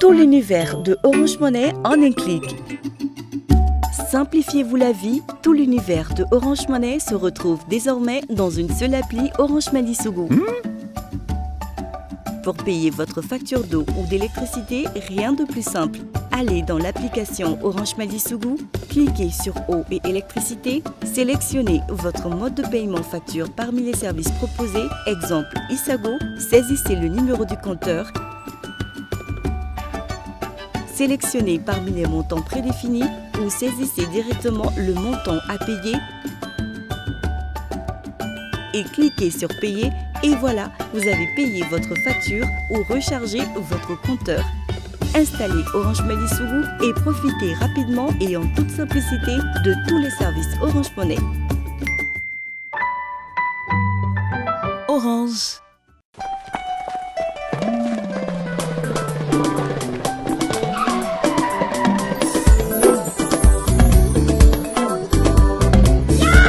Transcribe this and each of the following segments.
tout l'univers de Orange Money en un clic. Simplifiez-vous la vie, tout l'univers de Orange Money se retrouve désormais dans une seule appli Orange Money Sougou. Pour payer votre facture d'eau ou d'électricité, rien de plus simple. Allez dans l'application Orange Money Sougou, cliquez sur eau et électricité, sélectionnez votre mode de paiement facture parmi les services proposés, exemple Isago, saisissez le numéro du compteur, sélectionnez parmi les montants prédéfinis ou saisissez directement le montant à payer et cliquez sur payer et voilà, vous avez payé votre facture ou rechargé votre compteur. Installez Orange Money Sougou et profitez rapidement et en toute simplicité de tous les services Orange Money. Orange.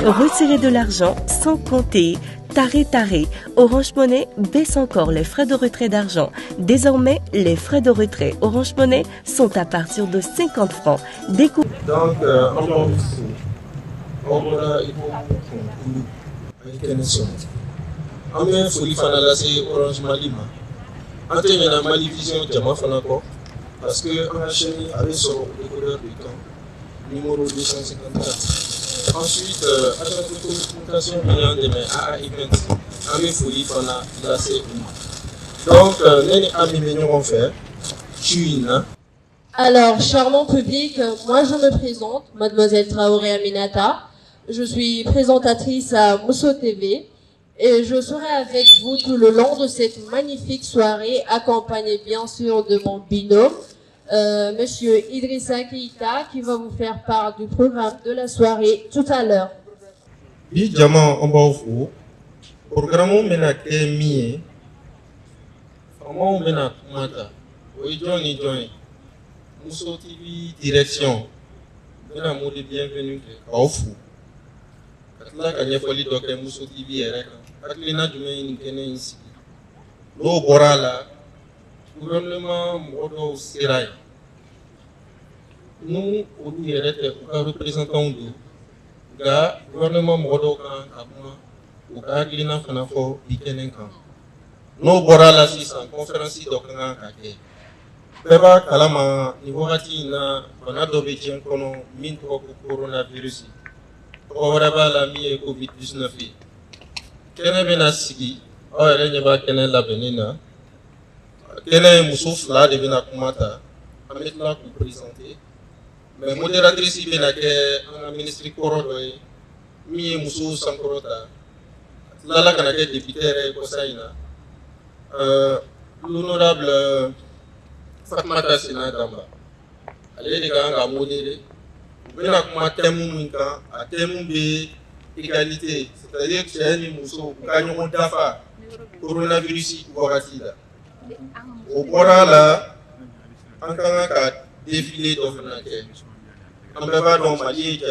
Retirez de l'argent sans compter. Taré. Orange Money baisse encore les frais de retrait d'argent. Désormais, les frais de retrait Orange Money sont à partir de 50 francs. Donc, Orange Malima. Antenne Mali Vision Jama Fanako, parce que on a chaîné avec son décodeur du temps, numéro 254. Ensuite, à chaque communication million de mes AA events, Ami Fouli Fana, la CU. Donc, Nene Ami Mignon faire, Chuina. Alors, charmant public, moi je me présente, Mademoiselle Traoré Aminata. Je suis présentatrice à Mousso TV et je serai avec vous tout le long de cette magnifique soirée, accompagnée bien sûr de mon binôme, Monsieur Idrissa Keita, qui va vous faire part du programme de la soirée tout à l'heure. Bidjaman Ombaoufou, programme mena Kemie, Famon mena Kumata, oui Johnny, Mousso TV direction, mena Moudi bienvenue Kaoufou. Katla Kanyefoli Doke Mousso TV Ereka, Katlina Jume Nkene Insi. L'eau Borala, gouvernement Modo Sirai. Nous, au Direct, représentants de le gouvernement Modo Kabuma, ou Kaglina Fanafo, Bikenenkan. Nous, Borala 600, conférence d'Okan Kake. Peba Kalama, Nivorati na Panado Betien Kono, Minto Coronavirus. Oraba la mi et Covid-19. Kene Benasigi, Oreneba Kene la Benina. Kene Moussouf là de Benakumata, Amet là pour présenter. Mais modératrice Benake, un ministre Korodoy, Mi et Moussou Sankorota, Lala Kanake député Kosaina, l'honorable Fatmata Sina Damba. Allez les gars, à modérer. Benakuma Temouminka, à Temoumbe, égalité, c'est-à-dire que c'est un Moussou, Kanyon Dafa, coronavirus ou Waratida. Au Borala, en Kanaka, défilé d'Ofanake. En Beba dans Mali,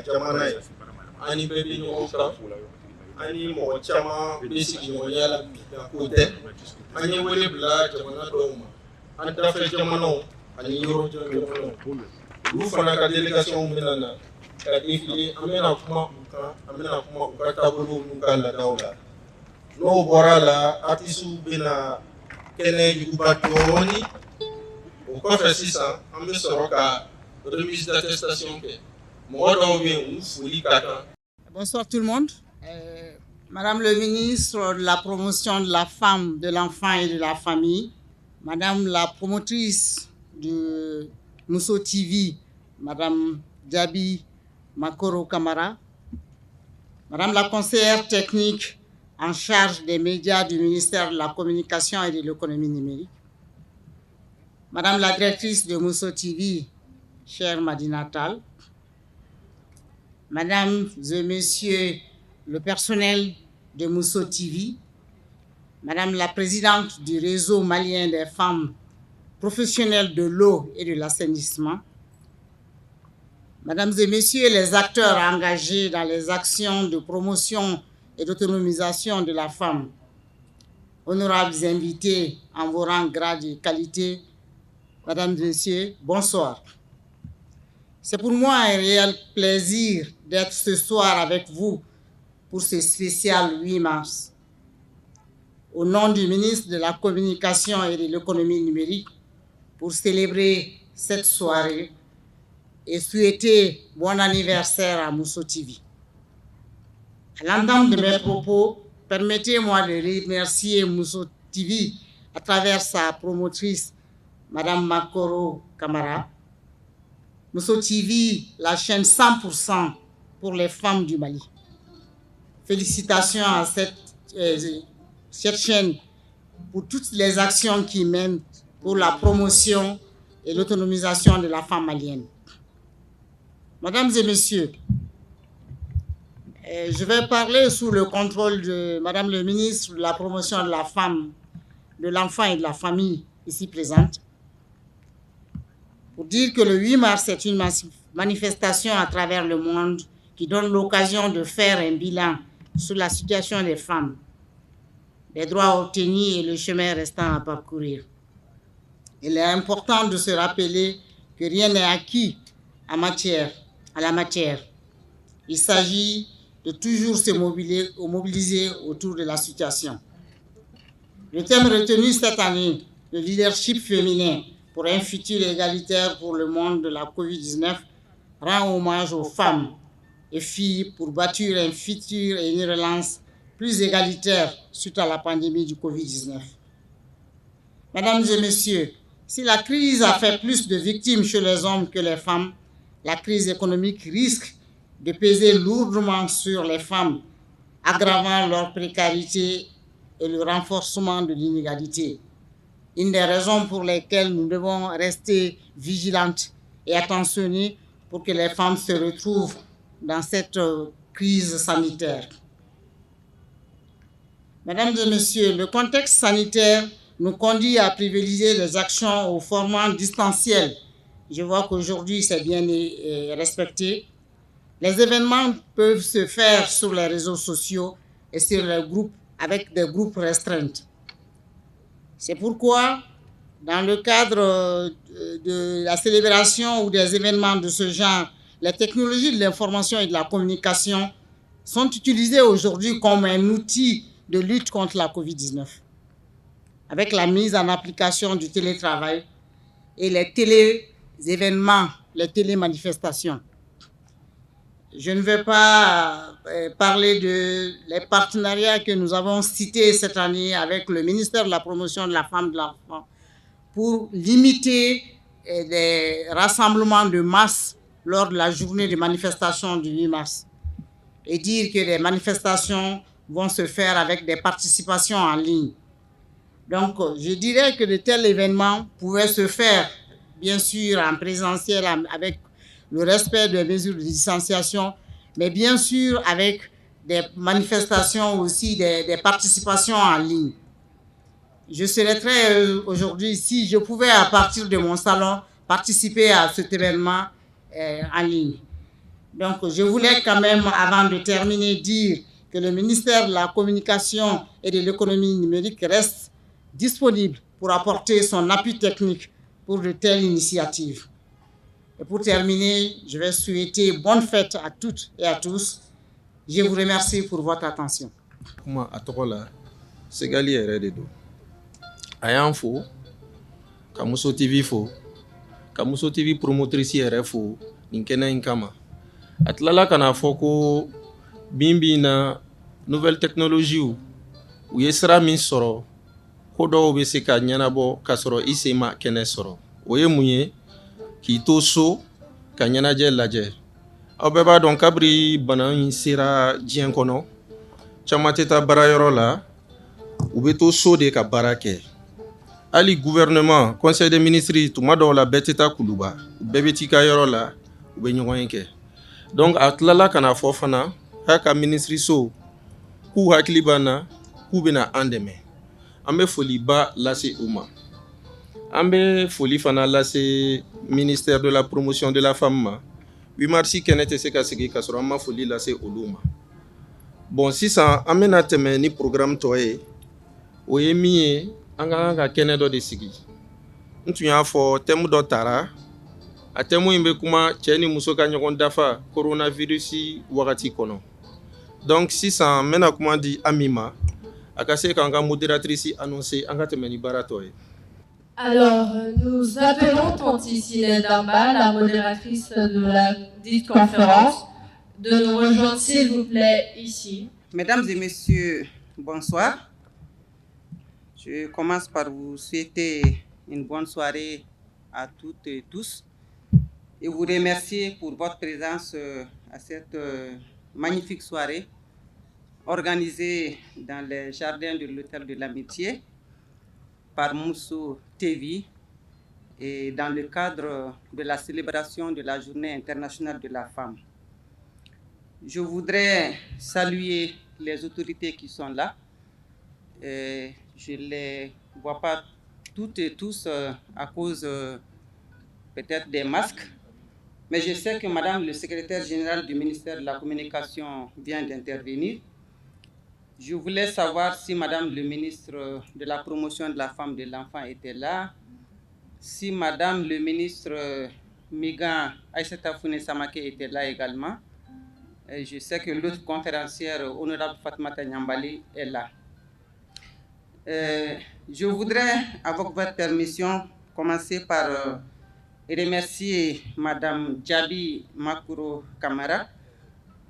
Jamana, Ani Baby Noka, Ani Mochama, Basic Moyala, Côté, Ani Webla, Jamana Doma, Antafe Jamano, Ani Yoro Jamano. Nous faisons la délégation Menana, la défilé, Amena Kuma, Amena Kuma, Katabolo, Mukala Daula. Nous, Borala, Atisu Bena. Kene Yubatoni, au coffre 600, en me sera remise d'attestation. Bonsoir tout le monde. Madame le ministre de la promotion de la femme, de l'enfant et de la famille, Madame la promotrice de Mousso TV, Madame Diaby Makoro Kamara, Madame la conseillère technique en charge des médias du ministère de la Communication et de l'économie numérique, Madame la directrice de Mousso TV, chère Madina Tal, Madame et Messieurs le personnel de Mousso TV, Madame la présidente du réseau malien des femmes professionnelles de l'eau et de l'assainissement, Mesdames et Messieurs les acteurs engagés dans les actions de promotion et d'autonomisation de la femme, honorables invités en vos rangs, grades et qualités, Mesdames et Messieurs, bonsoir. C'est pour moi un réel plaisir d'être ce soir avec vous pour ce spécial 8 mars. Au nom du ministre de la Communication et de l'Économie numérique, pour célébrer cette soirée et souhaiter bon anniversaire à Mousso TV. À l'entame de mes propos, permettez-moi de remercier Mousso TV à travers sa promotrice, Madame Makoro Kamara. Mousso TV, la chaîne 100% pour les femmes du Mali. Félicitations à cette chaîne pour toutes les actions qui mènent pour la promotion et l'autonomisation de la femme malienne. Mesdames et messieurs, je vais parler sous le contrôle de Madame le ministre de la promotion de la femme, de l'enfant et de la famille ici présente, pour dire que le 8 mars est une manifestation à travers le monde qui donne l'occasion de faire un bilan sur la situation des femmes, les droits obtenus et le chemin restant à parcourir. Il est important de se rappeler que rien n'est acquis à la matière. Il s'agit de toujours se mobiliser autour de la situation. Le thème retenu cette année, le leadership féminin pour un futur égalitaire pour le monde de la COVID-19, rend hommage aux femmes et filles pour bâtir un futur et une relance plus égalitaire suite à la pandémie du COVID-19. Mesdames et messieurs, si la crise a fait plus de victimes chez les hommes que les femmes, la crise économique risque de peser lourdement sur les femmes, aggravant leur précarité et le renforcement de l'inégalité. Une des raisons pour lesquelles nous devons rester vigilantes et attentionnées pour que les femmes se retrouvent dans cette crise sanitaire. Mesdames et messieurs, le contexte sanitaire nous conduit à privilégier les actions au format distanciel. Je vois qu'aujourd'hui, c'est bien respecté. Les événements peuvent se faire sur les réseaux sociaux et sur les groupes, avec des groupes restreints. C'est pourquoi, dans le cadre de la célébration ou des événements de ce genre, les technologies de l'information et de la communication sont utilisées aujourd'hui comme un outil de lutte contre la COVID-19. Avec la mise en application du télétravail et les téléévénements, les télémanifestations. Je ne vais pas parler des partenariats que nous avons cités cette année avec le ministère de la Promotion de la Femme et de l'Enfant pour limiter les rassemblements de masse lors de la journée de manifestation du 8 mars et dire que les manifestations vont se faire avec des participations en ligne. Donc, je dirais que de tels événements pouvaient se faire, bien sûr, en présentiel avec le respect des mesures de distanciation, mais bien sûr avec des manifestations aussi, des participations en ligne. Je serais très heureux aujourd'hui si je pouvais, à partir de mon salon, participer à cet événement en ligne. Donc, je voulais quand même, avant de terminer, dire que le ministère de la Communication et de l'Économie numérique reste disponible pour apporter son appui technique pour de telles initiatives. Et pour terminer, je vais souhaiter bonne fête à toutes et à tous. Je vous remercie pour votre attention. Kuma a tɔgɔ la Segali yɛrɛ de don. A y'an fo, ka Mousso TV fo, ka Mousso TV promotrice yɛrɛ fo nin kɛnɛ in kama. A tilala ka na fɔ ko bin na nouvelle technologie u ye sira min sɔrɔ ko dɔw bɛ se ka ɲɛnabɔ ka sɔrɔ i sen ma kɛnɛ sɔrɔ. O ye mun ye? K'i to so ka ɲɛnajɛ lajɛ. Aw bɛɛ b'a dɔn kabiri bana in sera diɲɛ kɔnɔ, caman tɛ taa baarayɔrɔ la, u bɛ to so de ka baara kɛ. Hali gouvernement, conseil des ministres, tuma dɔw la bɛɛ tɛ taa kuluba, bɛɛ bɛ t'i ka yɔrɔ la, u bɛ ɲɔgɔn ye kɛ. Donc a tilala ka na fɔ fana, k'a ka ministre so, k'u hakili b'an na, k'u bɛna an dɛmɛ. An bɛ foliba lase u ma. An bɛ foli fana lase ministère de la promotion de la femme ma. 8 mars kɛnɛ tɛ se ka sigi ka sɔrɔ an ma foli lase olu ma. Bon, sisan an bɛna tɛmɛ ni programme tɔ ye. O ye min ye, an ka kan ka kɛnɛ dɔ de sigi. n tun y'a fɔ thème dɔ tara a thème in bɛ kuma cɛ ni muso ka ɲɔgɔn dafa coronavirus wagati kɔnɔ donc sisan n bɛna kuma di Ami ma a ka se k'an ka modératrice annoncer an ka tɛmɛ ni baara tɔ ye. Alors, nous appelons Tanti Sine Damba, la modératrice de la dite conférence, de nous rejoindre s'il vous plaît ici. Mesdames et messieurs, bonsoir. Je commence par vous souhaiter une bonne soirée à toutes et tous et vous remercier pour votre présence à cette magnifique soirée organisée dans les jardins de l'Hôtel de l'Amitié par Mousso TV et dans le cadre de la célébration de la Journée internationale de la femme. Je voudrais saluer les autorités qui sont là. Je ne les vois pas toutes et tous à cause peut-être des masques, mais je sais que Madame le secrétaire général du ministère de la Communication vient d'intervenir. Je voulais savoir si Madame le ministre de la Promotion de la Femme et de l'Enfant était là, si Madame le ministre Migan Aïssata Founé Samake était là également. Et je sais que l'autre conférencière, honorable Fatmata Nyambali, est là. Je voudrais, avec votre permission, commencer par remercier Madame Djabi Makuro Kamara,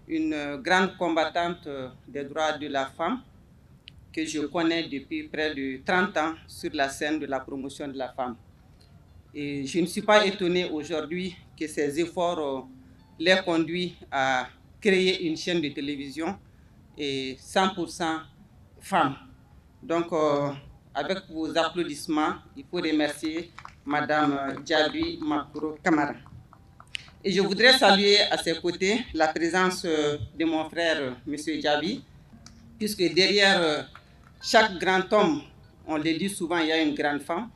une grande combattante des droits de la femme que je connais depuis près de 30 ans sur la scène de la promotion de la femme. Et je ne suis pas étonné aujourd'hui que ces efforts l'aient conduit à créer une chaîne de télévision et 100% femmes. Donc, avec vos applaudissements, il faut remercier Madame Djabi Makuro Kamara. Et je voudrais saluer à ses côtés la présence de mon frère, M. Djabi, puisque derrière chaque grand homme, on le dit souvent, il y a une grande femme,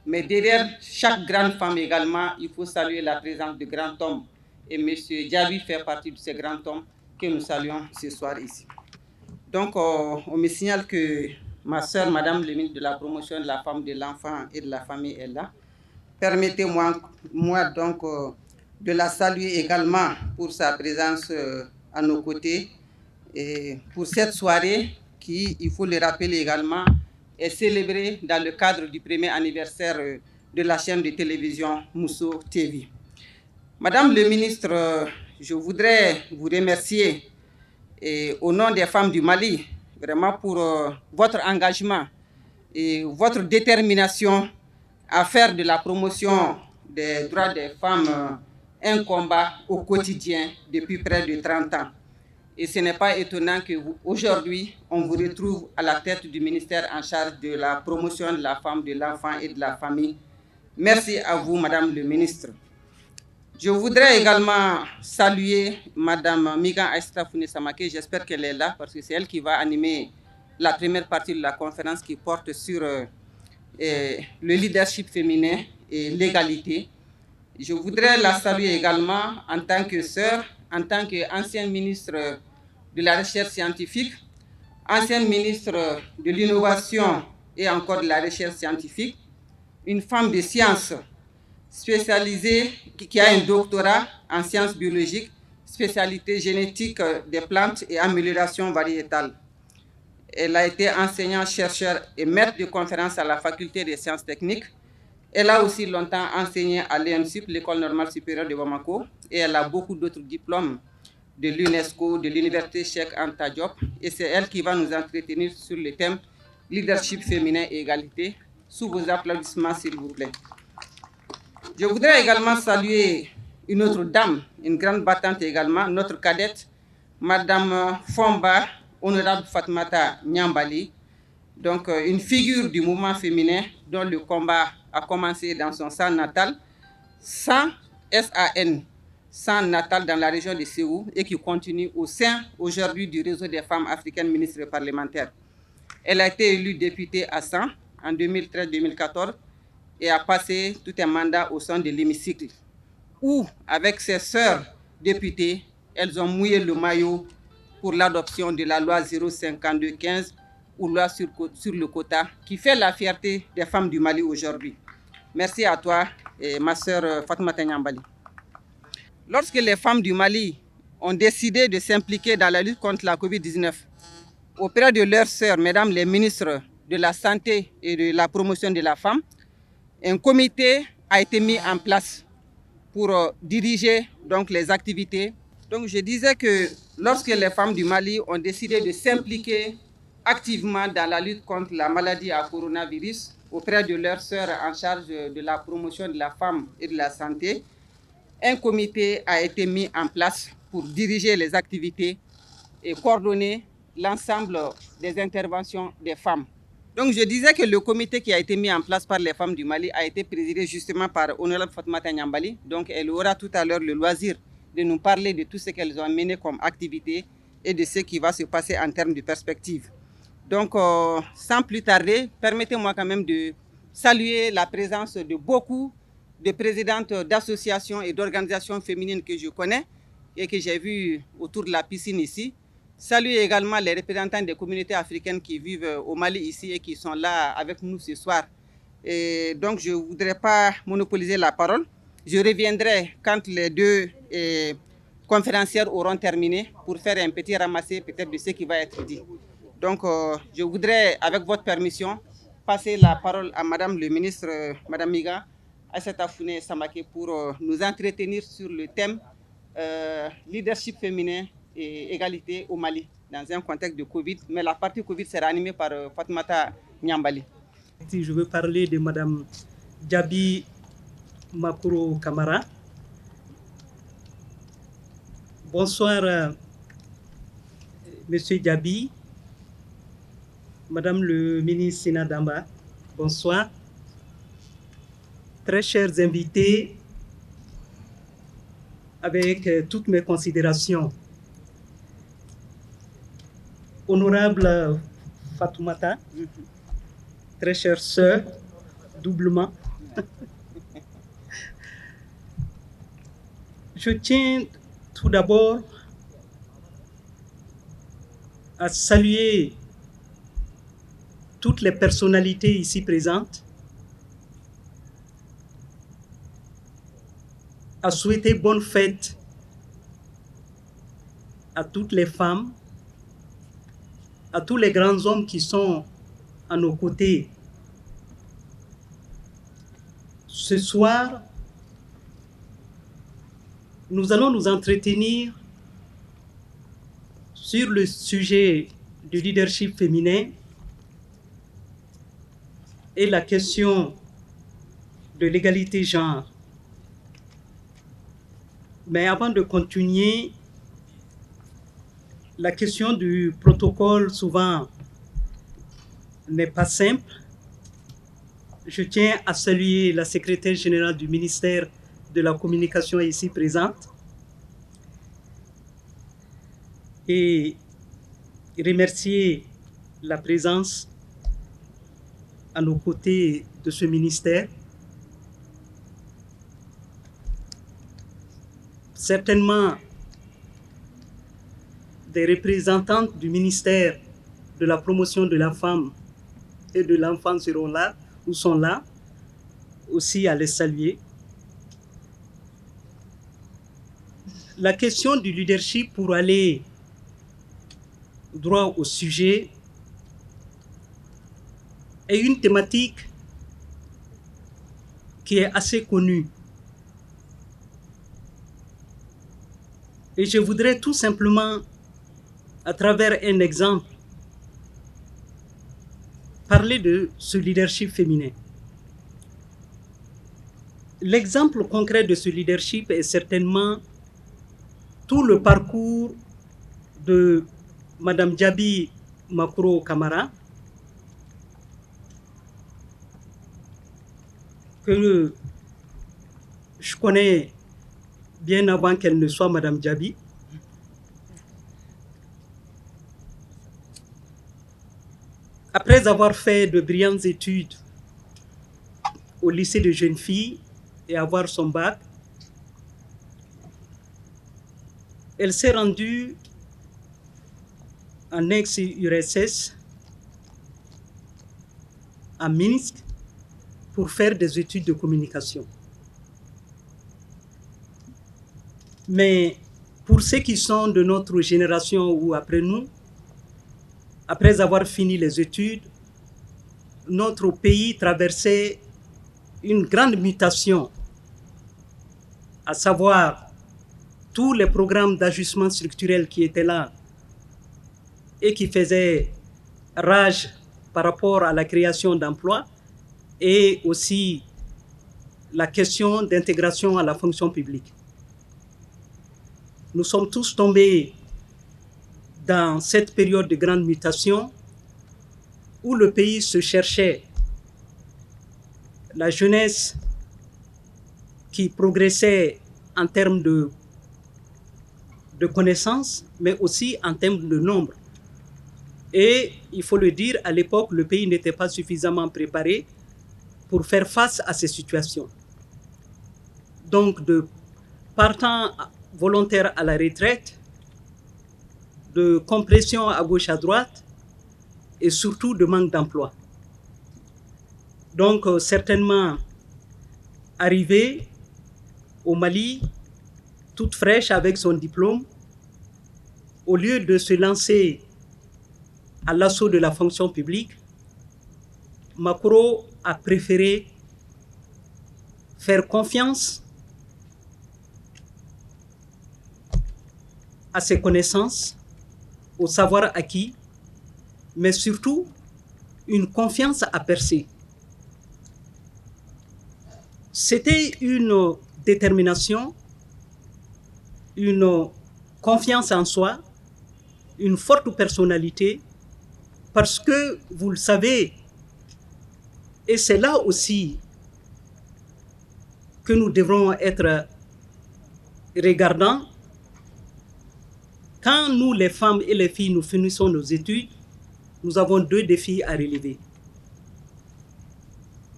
mais derrière chaque grande femme également, il faut saluer la présence de grands hommes. Et M. Djabi fait partie de ces grands hommes que nous saluons ce soir ici. Donc, on me signale que ma soeur, Madame le ministre de la Promotion de la Femme, de l'Enfant et de la Famille est là. Permettez-moi donc de la saluer également pour sa présence à nos côtés et pour cette soirée qui, il faut le rappeler également, est célébrée dans le cadre du premier anniversaire de la chaîne de télévision Mousso TV. Madame le ministre, je voudrais vous remercier et, au nom des femmes du Mali, vraiment pour votre engagement et votre détermination à faire de la promotion des droits des femmes un combat au quotidien depuis près de 30 ans. Et ce n'est pas étonnant qu'aujourd'hui, on vous retrouve à la tête du ministère en charge de la promotion de la femme, de l'enfant et de la famille. Merci à vous, Madame le ministre. Je voudrais également saluer Madame Migan Aïssata Founé Samake. J'espère qu'elle est là parce que c'est elle qui va animer la première partie de la conférence qui porte sur le leadership féminin et l'égalité. Je voudrais la saluer également en tant que sœur, en tant qu'ancienne ministre de la Recherche scientifique, ancienne ministre de l'Innovation et encore de la Recherche scientifique, une femme de sciences spécialisée qui a un doctorat en sciences biologiques, spécialité génétique des plantes et amélioration variétale. Elle a été enseignante-chercheur et maître de conférences à la faculté des sciences techniques. Elle a aussi longtemps enseigné à l'ENSUP, l'École normale supérieure de Bamako, et elle a beaucoup d'autres diplômes de l'UNESCO, de l'Université Cheikh Anta Diop, et c'est elle qui va nous entretenir sur le thème leadership féminin et égalité. Sous vos applaudissements, s'il vous plaît. Je voudrais également saluer une autre dame, une grande battante également, notre cadette, Madame Fomba, honorable Fatmata Nyambali, donc une figure du mouvement féminin dont le combat a commencé dans son sang natal, sans SAN, sang natal dans la région de Ségou, et qui continue au sein aujourd'hui du réseau des femmes africaines ministres parlementaires. Elle a été élue députée à 100 en 2013-2014 et a passé tout un mandat au sein de l'hémicycle, où, avec ses sœurs députées, elles ont mouillé le maillot pour l'adoption de la loi 05215 ou loi sur le quota, qui fait la fierté des femmes du Mali aujourd'hui. Merci à toi et ma sœur Fatoumata Nyambali. Lorsque les femmes du Mali ont décidé de s'impliquer dans la lutte contre la COVID-19, auprès de leurs sœurs, mesdames les ministres de la Santé et de la promotion de la femme, un comité a été mis en place pour diriger donc, les activités. Donc je disais que lorsque les femmes du Mali ont décidé de s'impliquer activement dans la lutte contre la maladie à coronavirus, auprès de leurs sœurs en charge de la promotion de la femme et de la santé, un comité a été mis en place pour diriger les activités et coordonner l'ensemble des interventions des femmes. Donc je disais que le comité qui a été mis en place par les femmes du Mali a été présidé justement par Honorable Fatoumata Nyambali. Donc elle aura tout à l'heure le loisir de nous parler de tout ce qu'elles ont mené comme activité et de ce qui va se passer en termes de perspective. Donc sans plus tarder, permettez-moi quand même de saluer la présence de beaucoup de présidentes d'associations et d'organisations féminines que je connais et que j'ai vues autour de la piscine ici. Saluer également les représentants des communautés africaines qui vivent au Mali ici et qui sont là avec nous ce soir. Et donc je ne voudrais pas monopoliser la parole. Je reviendrai quand les deux conférencières auront terminé pour faire un petit ramassé peut-être de ce qui va être dit. Donc je voudrais, avec votre permission, passer la parole à Madame le ministre, Madame Miga Aissata Founé Samake, pour nous entretenir sur le thème leadership féminin et égalité au Mali dans un contexte de Covid. Mais la partie Covid sera animée par Fatoumata Nyambali. Je veux parler de Madame Djaby Makuro Kamara. Bonsoir, Monsieur Djaby. Madame le ministre Sina Damba, bonsoir. Très chers invités, avec toutes mes considérations, honorable Fatoumata, très chère sœur, doublement, je tiens tout d'abord à saluer toutes les personnalités ici présentes, à souhaiter bonne fête à toutes les femmes, à tous les grands hommes qui sont à nos côtés. Ce soir, nous allons nous entretenir sur le sujet du leadership féminin et la question de l'égalité genre. Mais avant de continuer, la question du protocole souvent n'est pas simple. Je tiens à saluer la secrétaire générale du ministère de la Communication ici présente et remercier la présence à nos côtés de ce ministère. Certainement, des représentantes du ministère de la promotion de la femme et de l'enfant seront là, ou sont là, aussi à les saluer. La question du leadership, pour aller droit au sujet, est une thématique qui est assez connue. Et je voudrais tout simplement, à travers un exemple, parler de ce leadership féminin. L'exemple concret de ce leadership est certainement tout le parcours de Madame Djaby Makuro Kamara, que je connais bien avant qu'elle ne soit Madame Djaby. Après avoir fait de brillantes études au lycée de jeunes filles et avoir son bac, elle s'est rendue en ex-URSS à Minsk pour faire des études de communication. Mais pour ceux qui sont de notre génération ou après nous, après avoir fini les études, notre pays traversait une grande mutation, à savoir tous les programmes d'ajustement structurel qui étaient là et qui faisaient rage par rapport à la création d'emplois et aussi la question d'intégration à la fonction publique. Nous sommes tous tombés dans cette période de grande mutation où le pays se cherchait, la jeunesse qui progressait en termes de connaissances, mais aussi en termes de nombre. Et il faut le dire, à l'époque, le pays n'était pas suffisamment préparé pour faire face à ces situations. Donc, de partant volontaire à la retraite, de compression à gauche à droite, et surtout de manque d'emploi. Donc, certainement, arrivé au Mali, toute fraîche avec son diplôme, au lieu de se lancer à l'assaut de la fonction publique, Makoro a préféré faire confiance à ses connaissances, au savoir acquis, mais surtout une confiance à percer. C'était une détermination, une confiance en soi, une forte personnalité, parce que, vous le savez, et c'est là aussi que nous devrons être regardants, quand nous, les femmes et les filles, nous finissons nos études, nous avons deux défis à relever.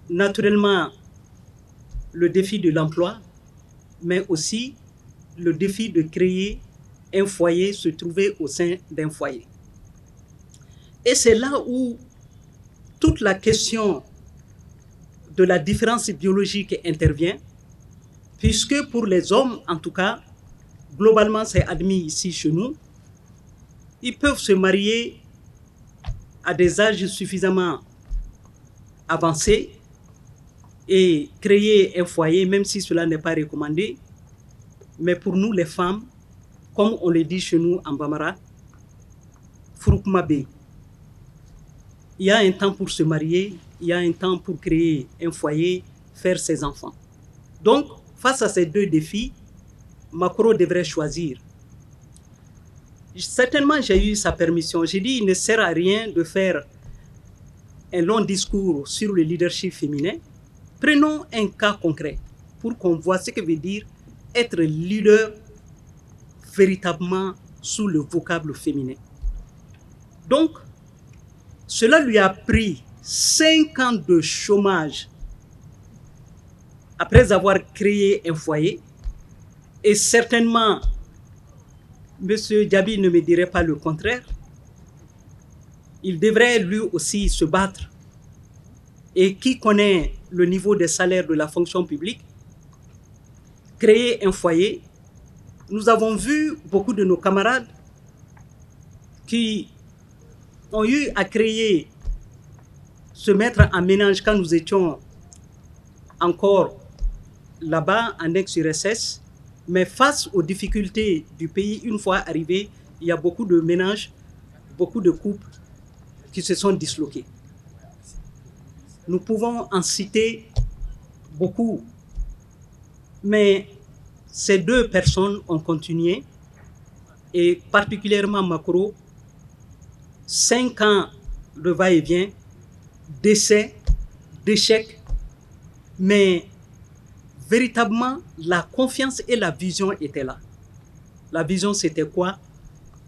Naturellement, le défi de l'emploi, mais aussi le défi de créer un foyer, se trouver au sein d'un foyer. Et c'est là où toute la question de la différence biologique intervient, puisque pour les hommes, en tout cas, globalement, c'est admis ici chez nous, ils peuvent se marier à des âges suffisamment avancés et créer un foyer, même si cela n'est pas recommandé. Mais pour nous, les femmes, comme on le dit chez nous en Bambara, Furukmabe, il y a un temps pour se marier, il y a un temps pour créer un foyer, faire ses enfants. Donc, face à ces deux défis, Makoro devrait choisir. Certainement, j'ai eu sa permission. J'ai dit, il ne sert à rien de faire un long discours sur le leadership féminin. Prenons un cas concret pour qu'on voit ce que veut dire être leader véritablement sous le vocable féminin. Donc, cela lui a pris 5 ans de chômage après avoir créé un foyer. Et certainement, M. Diaby ne me dirait pas le contraire. Il devrait lui aussi se battre. Et qui connaît le niveau des salaires de la fonction publique, créer un foyer. Nous avons vu beaucoup de nos camarades qui ont eu à créer, se mettre en ménage quand nous étions encore là-bas en ex-URSS. Mais face aux difficultés du pays, une fois arrivé, il y a beaucoup de ménages, beaucoup de couples qui se sont disloqués. Nous pouvons en citer beaucoup, mais ces deux personnes ont continué, et particulièrement Makoro, 5 ans de va-et-vient, d'essais, d'échecs, mais véritablement, la confiance et la vision étaient là. La vision, c'était quoi?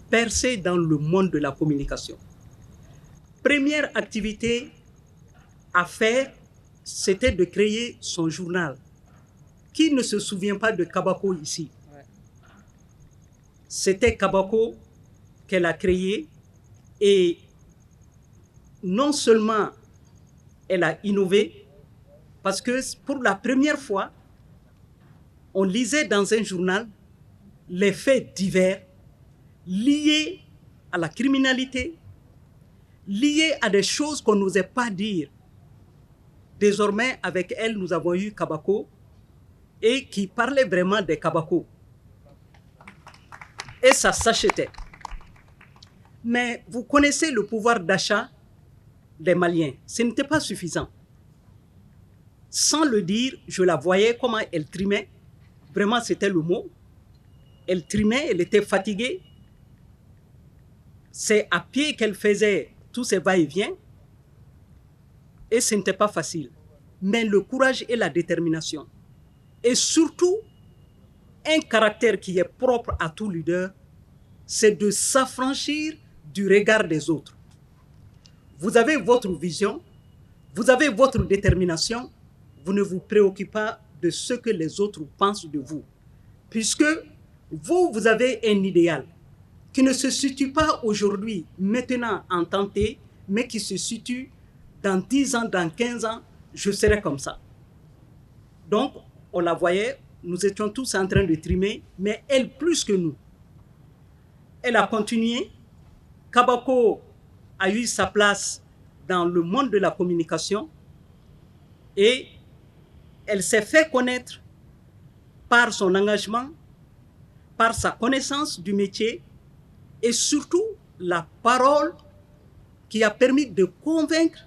Percer dans le monde de la communication. Première activité à faire, c'était de créer son journal. Qui ne se souvient pas de Kabako ici? C'était Kabako qu'elle a créé, et non seulement elle a innové, Parce que pour la première fois, on lisait dans un journal les faits divers liés à la criminalité, liés à des choses qu'on n'osait pas dire. Désormais, avec elle, nous avons eu Kabako et qui parlait vraiment des Kabako. Et ça s'achetait. Mais vous connaissez le pouvoir d'achat des Maliens. Ce n'était pas suffisant. Sans le dire, je la voyais comment elle trimait. Vraiment, c'était le mot. Elle trimait, elle était fatiguée. C'est à pied qu'elle faisait tous ses va-et-vient. Et ce n'était pas facile. Mais le courage et la détermination. Et surtout, un caractère qui est propre à tout leader, c'est de s'affranchir du regard des autres. Vous avez votre vision, vous avez votre détermination, vous ne vous préoccupez pas de ce que les autres pensent de vous. Puisque vous avez un idéal qui ne se situe pas aujourd'hui, maintenant en temps T, mais qui se situe dans 10 ans, dans 15 ans, je serai comme ça. Donc, on la voyait, nous étions tous en train de trimer, mais elle plus que nous. Elle a continué. Kabako a eu sa place dans le monde de la communication et elle s'est fait connaître par son engagement, par sa connaissance du métier et surtout la parole qui a permis de convaincre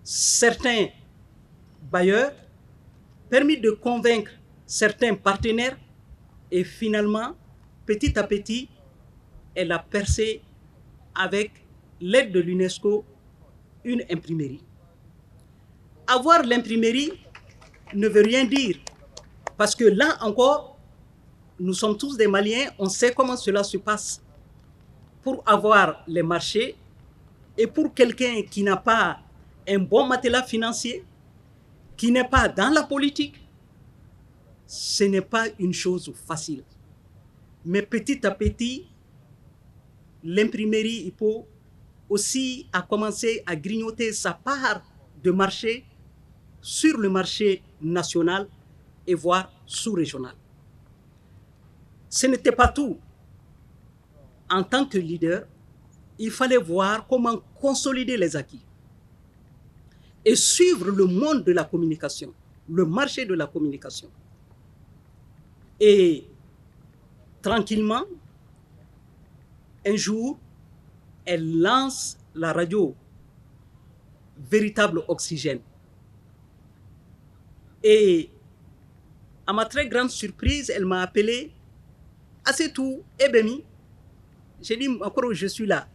certains bailleurs, permis de convaincre certains partenaires et finalement, petit à petit, elle a percé avec l'aide de l'UNESCO une imprimerie. Avoir l'imprimerie ne veut rien dire parce que là encore, nous sommes tous des Maliens, on sait comment cela se passe. Pour avoir les marchés et pour quelqu'un qui n'a pas un bon matelas financier, qui n'est pas dans la politique, ce n'est pas une chose facile. Mais petit à petit, l'imprimerie Hippo aussi a commencé à grignoter sa part de marché sur le marché national et voire sous-régional. Ce n'était pas tout. En tant que leader, il fallait voir comment consolider les acquis et suivre le monde de la communication, le marché de la communication. Et tranquillement, un jour, elle lance la radio Véritable Oxygène. Et à ma très grande surprise, elle m'a appelé Assetou Ebemi. J'ai dit, encore je suis là.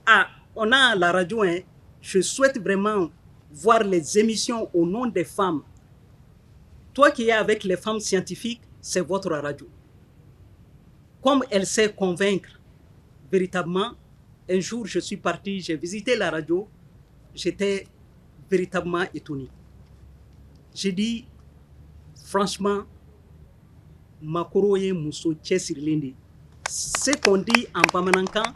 Ah, on a la radio, hein. Je souhaite vraiment voir les émissions au nom des femmes. Toi qui es avec les femmes scientifiques, c'est votre radio. Comme elle sait convaincre véritablement, un jour je suis parti, j'ai visité la radio, j'étais véritablement étonné. J'ai dit, franchement, Makoroye Mousso Tchesirlindi. Ce qu'on dit en Bamanankan,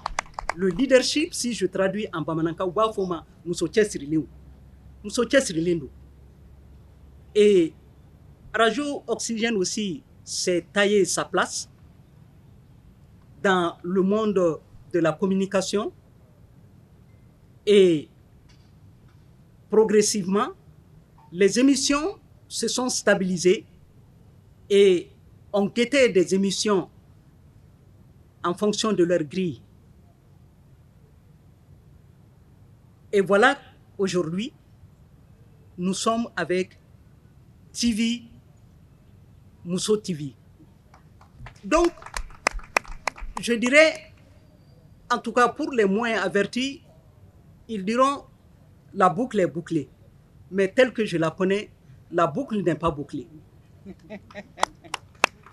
le leadership, si je traduis en Bamanankan, Wafoma Mousso Tchesirlindu. Mousso Tchesirlindu. Et Radio Oxygène aussi s'est taillé sa place dans le monde de la communication et progressivement, les émissions se sont stabilisées et ont guetté des émissions en fonction de leur grille. Et voilà, aujourd'hui, nous sommes avec TV, Mousso TV. Donc, je dirais, en tout cas pour les moins avertis, ils diront la boucle est bouclée. Mais telle que je la connais, la boucle n'est pas bouclée.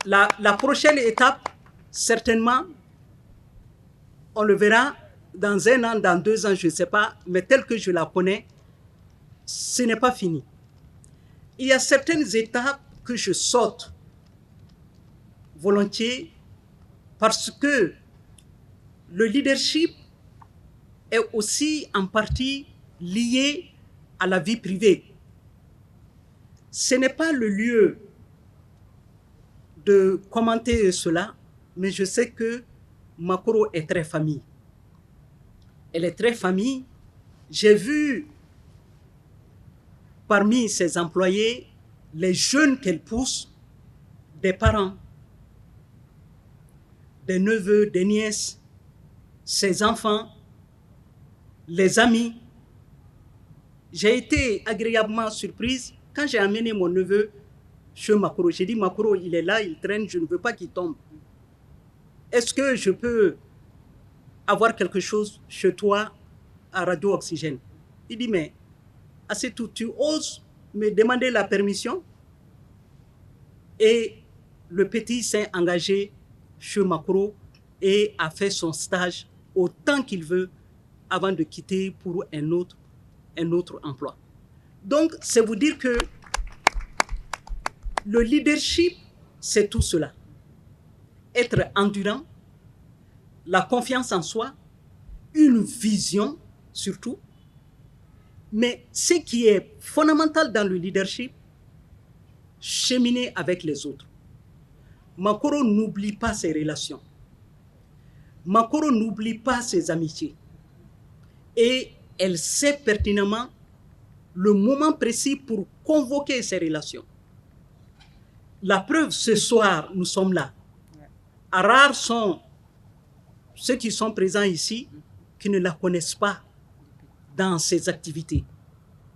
La prochaine étape, certainement, on le verra dans 1 an, dans 2 ans, je ne sais pas, mais telle que je la connais, ce n'est pas fini. Il y a certaines étapes que je saute volontiers parce que le leadership est aussi en partie lié à la vie privée. ce n'est pas le lieu de commenter cela, mais je sais que Makoro est très famille. Elle est très famille. J'ai vu parmi ses employés les jeunes qu'elle pousse, des parents, des neveux, des nièces, ses enfants, les amis. J'ai été agréablement surprise quand j'ai amené mon neveu chez Makoro. J'ai dit, Makoro, il est là, il traîne, je ne veux pas qu'il tombe. Est-ce que je peux avoir quelque chose chez toi à Radio Oxygène? Il dit, mais assez tout, tu oses me demander la permission? Et le petit s'est engagé chez Makoro et a fait son stage autant qu'il veut avant de quitter pour un autre emploi. Donc, c'est vous dire que le leadership, c'est tout cela. Être endurant, la confiance en soi, une vision surtout. Mais ce qui est fondamental dans le leadership, cheminer avec les autres. Makoro n'oublie pas ses relations. Makoro n'oublie pas ses amitiés. Et elle sait pertinemment le moment précis pour convoquer ces relations. La preuve, ce soir, nous sommes là. Rares sont ceux qui sont présents ici qui ne la connaissent pas dans ses activités.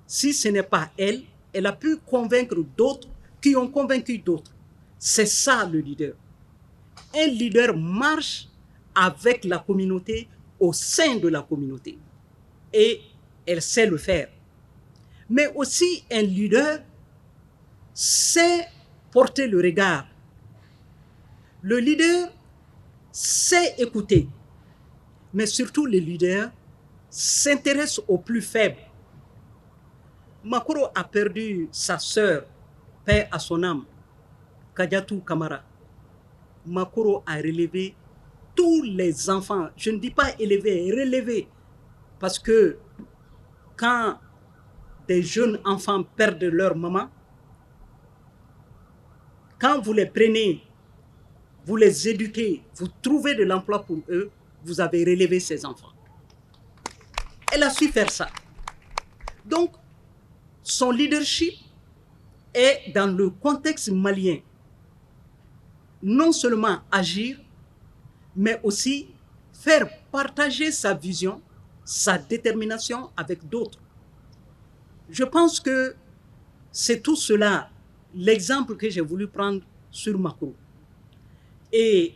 Si ce n'est pas elle, elle a pu convaincre d'autres qui ont convaincu d'autres. C'est ça le leader. Un leader marche avec la communauté, au sein de la communauté. Et elle sait le faire. Mais aussi un leader sait porter le regard. Le leader sait écouter. Mais surtout le leader s'intéresse aux plus faibles. Makoro a perdu sa sœur, paix à son âme, Kadiatou Kamara. Makoro a relevé tous les enfants. Je ne dis pas élever, relever. Parce que quand des jeunes enfants perdent leur maman, quand vous les prenez, vous les éduquez, vous trouvez de l'emploi pour eux, vous avez relevé ces enfants. Elle a su faire ça. Donc, son leadership est dans le contexte malien. Non seulement agir, mais aussi faire partager sa vision, sa détermination avec d'autres. Je pense que c'est tout cela, l'exemple que j'ai voulu prendre sur Makoro. Et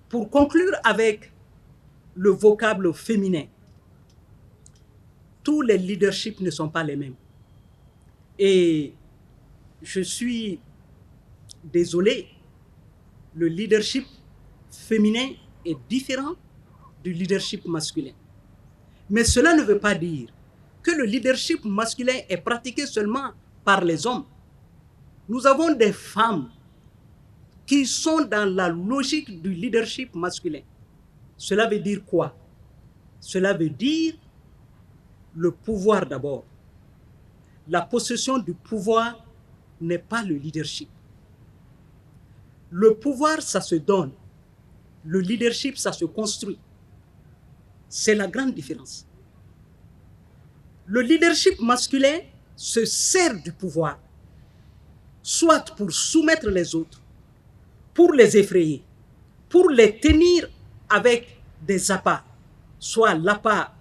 pour conclure avec le vocable féminin, tous les leaderships ne sont pas les mêmes. Et je suis désolé, le leadership féminin est différent du leadership masculin. Mais cela ne veut pas dire que le leadership masculin est pratiqué seulement par les hommes. Nous avons des femmes qui sont dans la logique du leadership masculin. Cela veut dire quoi? Cela veut dire le pouvoir d'abord. La possession du pouvoir n'est pas le leadership. Le pouvoir, ça se donne. Le leadership, ça se construit. C'est la grande différence. Le leadership masculin se sert du pouvoir, soit pour soumettre les autres, pour les effrayer, pour les tenir avec des appâts, soit l'appât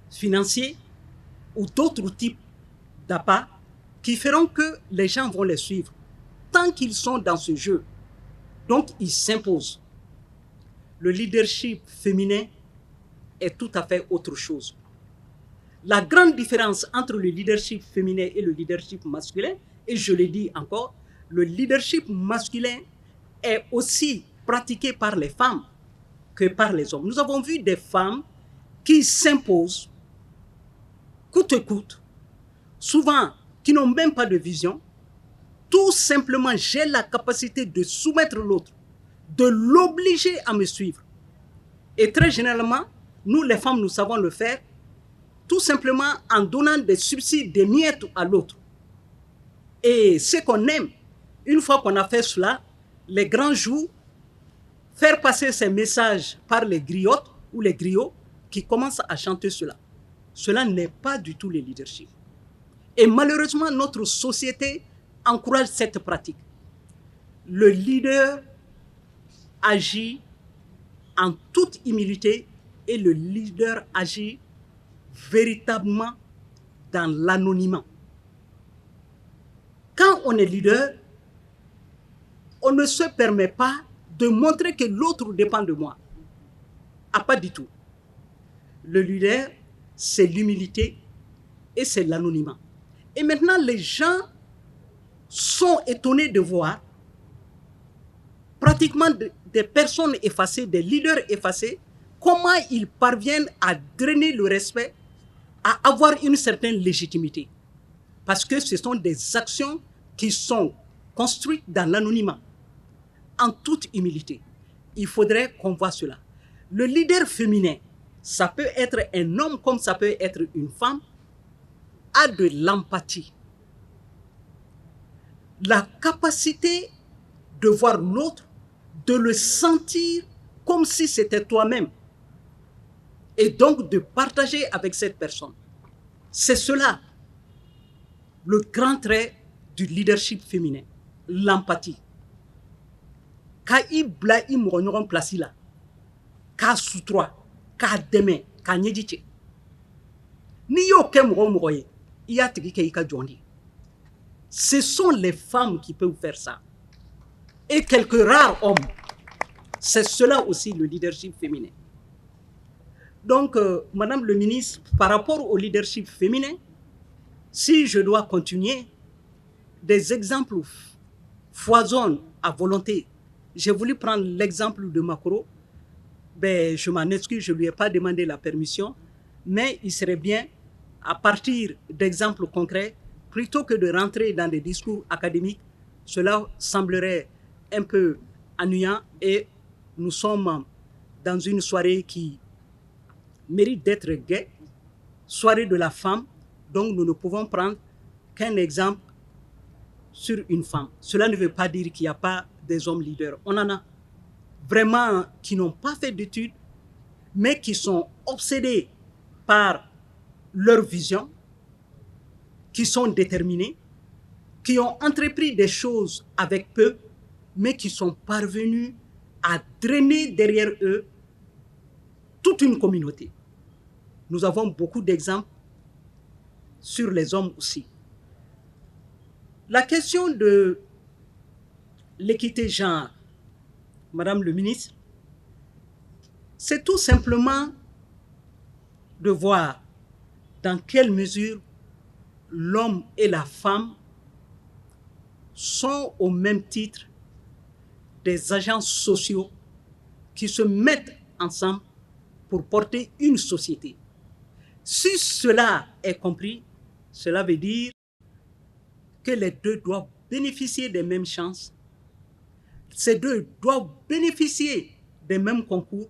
financier ou d'autres types d'appâts qui feront que les gens vont les suivre tant qu'ils sont dans ce jeu. Donc, ils s'imposent. Le leadership féminin est tout à fait autre chose. La grande différence entre le leadership féminin et le leadership masculin, et je le dis encore, le leadership masculin est aussi pratiqué par les femmes que par les hommes. Nous avons vu des femmes qui s'imposent coûte que coûte, souvent qui n'ont même pas de vision. Tout simplement, j'ai la capacité de soumettre l'autre, de l'obliger à me suivre. Et très généralement, nous les femmes, nous savons le faire tout simplement en donnant des subsides, des miettes à l'autre. Et ce qu'on aime, une fois qu'on a fait cela, les grands jours, faire passer ces messages par les griottes ou les griots qui commencent à chanter cela. Cela n'est pas du tout le leadership. Et malheureusement, notre société encourage cette pratique. Le leader agit en toute humilité et le leader agit véritablement dans l'anonymat. Quand on est leader, on ne se permet pas de montrer que l'autre dépend de moi. Ah, pas du tout. Le leader, c'est l'humilité et c'est l'anonymat. Et maintenant, les gens sont étonnés de voir pratiquement des personnes effacées, des leaders effacés, comment ils parviennent à drainer le respect, à avoir une certaine légitimité. Parce que ce sont des actions qui sont construites dans l'anonymat, en toute humilité. Il faudrait qu'on voit cela. Le leader féminin, ça peut être un homme comme ça peut être une femme, a de l'empathie. La capacité de voir l'autre, de le sentir comme si c'était toi-même. Et donc de partager avec cette personne. C'est cela, le grand trait du leadership féminin, l'empathie. Ka i bila i mɔgɔ ɲɔgɔn place la, k'a sutura, k'a dɛmɛ, k'a ɲɛji cɛ. N'i y'o kɛ mɔgɔ o mɔgɔ ye, i y'a tigi kɛ i ka jɔn de. Ce sont les femmes qui peuvent faire ça. Et quelques rares hommes. C'est cela aussi le leadership féminin. Donc, Madame le ministre, par rapport au leadership féminin, si je dois continuer, des exemples foisonnent à volonté. J'ai voulu prendre l'exemple de Macron. Ben, je m'en excuse, je ne lui ai pas demandé la permission, mais il serait bien, à partir d'exemples concrets, plutôt que de rentrer dans des discours académiques, cela semblerait un peu ennuyant et nous sommes dans une soirée qui mérite d'être gaie, soirée de la femme, donc nous ne pouvons prendre qu'un exemple sur une femme. Cela ne veut pas dire qu'il n'y a pas des hommes leaders. On en a vraiment qui n'ont pas fait d'études, mais qui sont obsédés par leur vision, qui sont déterminés, qui ont entrepris des choses avec peu, mais qui sont parvenus à drainer derrière eux toute une communauté. Nous avons beaucoup d'exemples sur les hommes aussi. La question de l'équité genre, Madame le ministre, c'est tout simplement de voir dans quelle mesure l'homme et la femme sont au même titre des agents sociaux qui se mettent ensemble pour porter une société. Si cela est compris, cela veut dire que les deux doivent bénéficier des mêmes chances. Ces deux doivent bénéficier des mêmes concours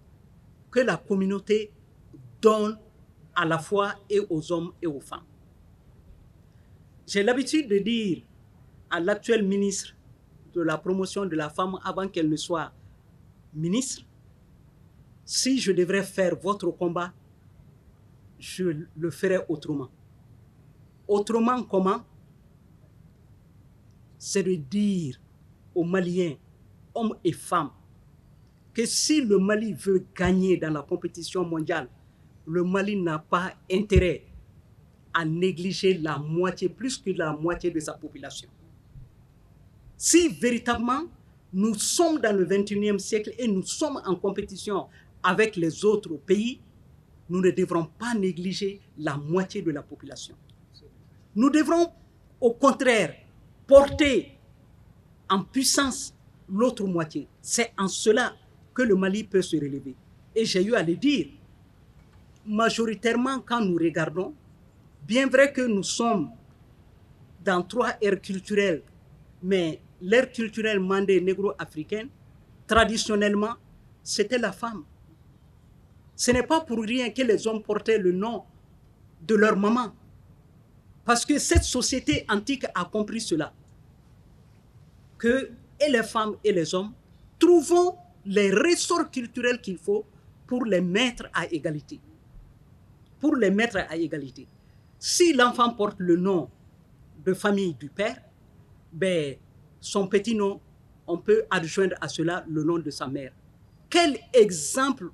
que la communauté donne à la fois et aux hommes et aux femmes. J'ai l'habitude de dire à l'actuel ministre de la promotion de la femme avant qu'elle ne soit ministre, si je devrais faire votre combat, je le ferais autrement. Autrement comment? C'est de dire aux Maliens, hommes et femmes, que si le Mali veut gagner dans la compétition mondiale, le Mali n'a pas intérêt à négliger la moitié, plus que la moitié de sa population. Si véritablement nous sommes dans le 21e siècle et nous sommes en compétition avec les autres pays, nous ne devrons pas négliger la moitié de la population. Nous devrons au contraire porter en puissance l'autre moitié. C'est en cela que le Mali peut se relever. Et j'ai eu à le dire, majoritairement quand nous regardons, bien vrai que nous sommes dans 3 aires culturelles, mais l'ère culturelle mandée négro-africaine, traditionnellement, c'était la femme. Ce n'est pas pour rien que les hommes portaient le nom de leur maman. Parce que cette société antique a compris cela. que et les femmes et les hommes trouvons les ressorts culturels qu'il faut pour les mettre à égalité. Pour les mettre à égalité. Si l'enfant porte le nom de famille du père, ben, son petit nom, on peut adjoindre à cela le nom de sa mère. Quel exemple